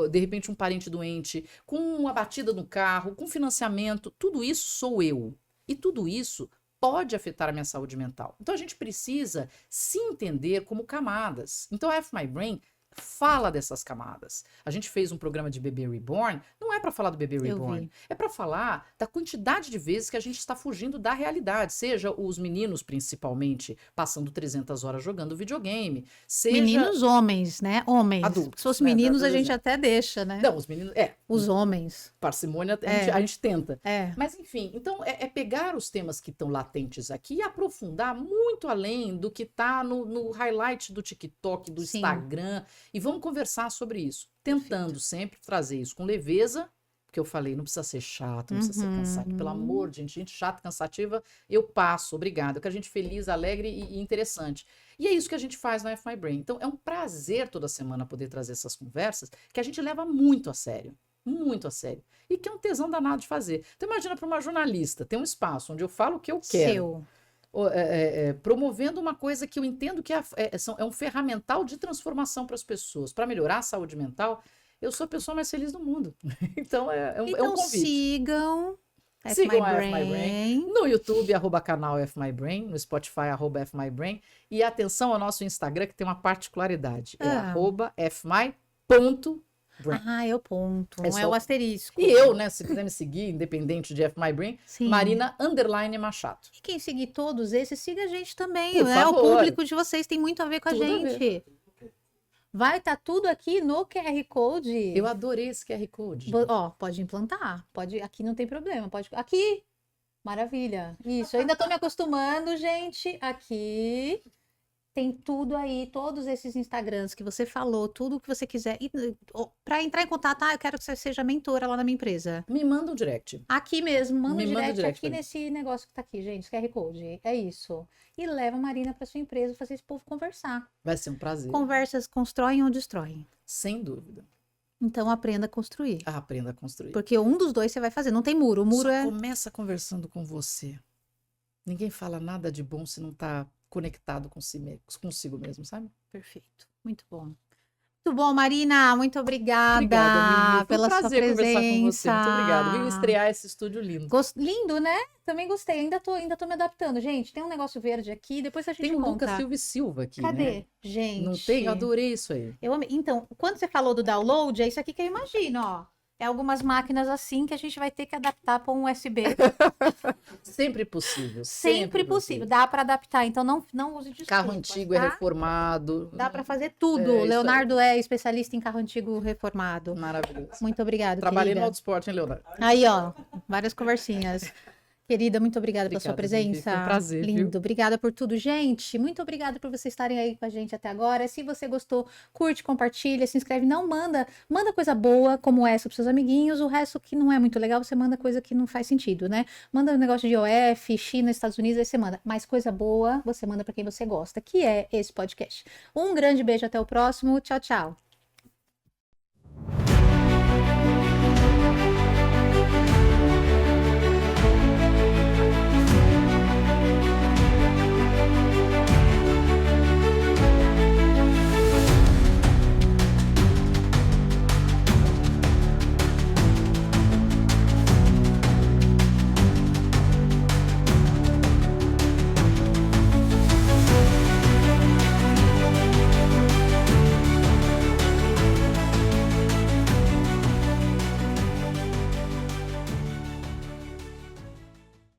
de repente, um parente doente, com uma batida no carro, com financiamento. Tudo isso sou eu. E tudo isso pode afetar a minha saúde mental. Então, a gente precisa se entender como camadas. Então, a F My Brain fala dessas camadas. A gente fez um programa de bebê reborn, não é para falar do bebê Eu reborn, vi. é para falar da quantidade de vezes que a gente está fugindo da realidade, seja os meninos principalmente passando 300 horas jogando videogame, seja Meninos homens, né? Homens. adultos, Se fosse né, meninos, a por gente exemplo. até deixa, né? Não, os meninos, Os homens. parcimônia É. a gente tenta. É. Mas, enfim, então é pegar os temas que estão latentes aqui e aprofundar muito além do que está no highlight do TikTok, do Sim. Instagram, e vamos conversar sobre isso, tentando sempre trazer isso com leveza, porque eu falei, não precisa ser chato, não precisa ser cansativo, pelo amor de gente chata, cansativa, eu passo, obrigado. Eu quero gente feliz, alegre e interessante. E é isso que a gente faz na F My Brain. Então, é um prazer toda semana poder trazer essas conversas que a gente leva muito a sério. Muito a sério. E que é um tesão danado de fazer. Então, imagina para uma jornalista, tem um espaço onde eu falo o que eu quero, Seu. promovendo uma coisa que eu entendo que é um ferramental de transformação para as pessoas, para melhorar a saúde mental. Eu sou a pessoa mais feliz do mundo. Então, é um Então convite. sigam F Sigam My a F My Brain. No YouTube, @canal F My Brain, no Spotify, @F My Brain. E atenção ao nosso Instagram, que tem uma particularidade. É @fmy.brain. Ah, é o ponto. É Não é só- o asterisco. E eu, né, se quiser me seguir, independente de F My Brain, Sim. Marina_Machado. E quem seguir todos esses, siga a gente também, Por né? O favor. público de vocês tem muito a ver com a Tudo a ver. gente. Vai estar tudo aqui no QR Code. Eu adorei esse QR Code. Ó, pode implantar. Pode, aqui não tem problema. Pode. Aqui. Maravilha. Isso. Eu ainda tô me acostumando, gente. Aqui tem tudo aí, todos esses Instagrams que você falou, tudo que você quiser. E para entrar em contato, eu quero que você seja mentora lá na minha empresa. Me manda um direct. Aqui mesmo, manda Me um manda direct direct aqui pra mim. nesse negócio que tá aqui, gente, QR Code. É isso. E leva a Marina para sua empresa, fazer esse povo conversar. Vai ser um prazer. Conversas constroem ou destroem. Sem dúvida. Então aprenda a construir. Aprenda a construir. Porque um dos dois você vai fazer. Não tem muro. O muro Só é. começa conversando com você. Ninguém fala nada de bom se não tá conectado consigo mesmo, sabe? Perfeito. Muito bom. Muito bom, Marina. Muito obrigada, Obrigada, Vivi. Foi pela um sua prazer conversar com você. presença. Muito obrigada. Vim estrear esse estúdio lindo. Lindo, né? Também gostei. Ainda tô me adaptando. Gente, tem um negócio verde aqui. Depois a gente Tem o conta. Lucas Silva e Silva aqui, Cadê? né? Gente. Não tem? Eu adorei isso aí. Eu amei. Então, quando você falou do download, é isso aqui que eu imagino, ó. É algumas máquinas assim que a gente vai ter que adaptar para um USB. Sempre possível. Sempre possível. Dá para adaptar. Então, não use desculpas. Carro antigo é tá? reformado. Dá para fazer tudo. É, isso aí. Leonardo é especialista em carro antigo reformado. Maravilhoso. Muito obrigada, Trabalhei no querida. Autosport, hein, Leonardo? Aí, ó, várias conversinhas. Querida, muito obrigada pela sua Obrigada, Vivi. presença. Foi um prazer, viu? Lindo. Obrigada por tudo, gente. Muito obrigada por vocês estarem aí com a gente até agora. Se você gostou, curte, compartilha, se inscreve. Não manda coisa boa como essa para seus amiguinhos. O resto que não é muito legal, você manda coisa que não faz sentido, né? Manda um negócio de OF, China, Estados Unidos, aí você manda. Mas coisa boa, você manda para quem você gosta, que é esse podcast. Um grande beijo, até o próximo. Tchau, tchau.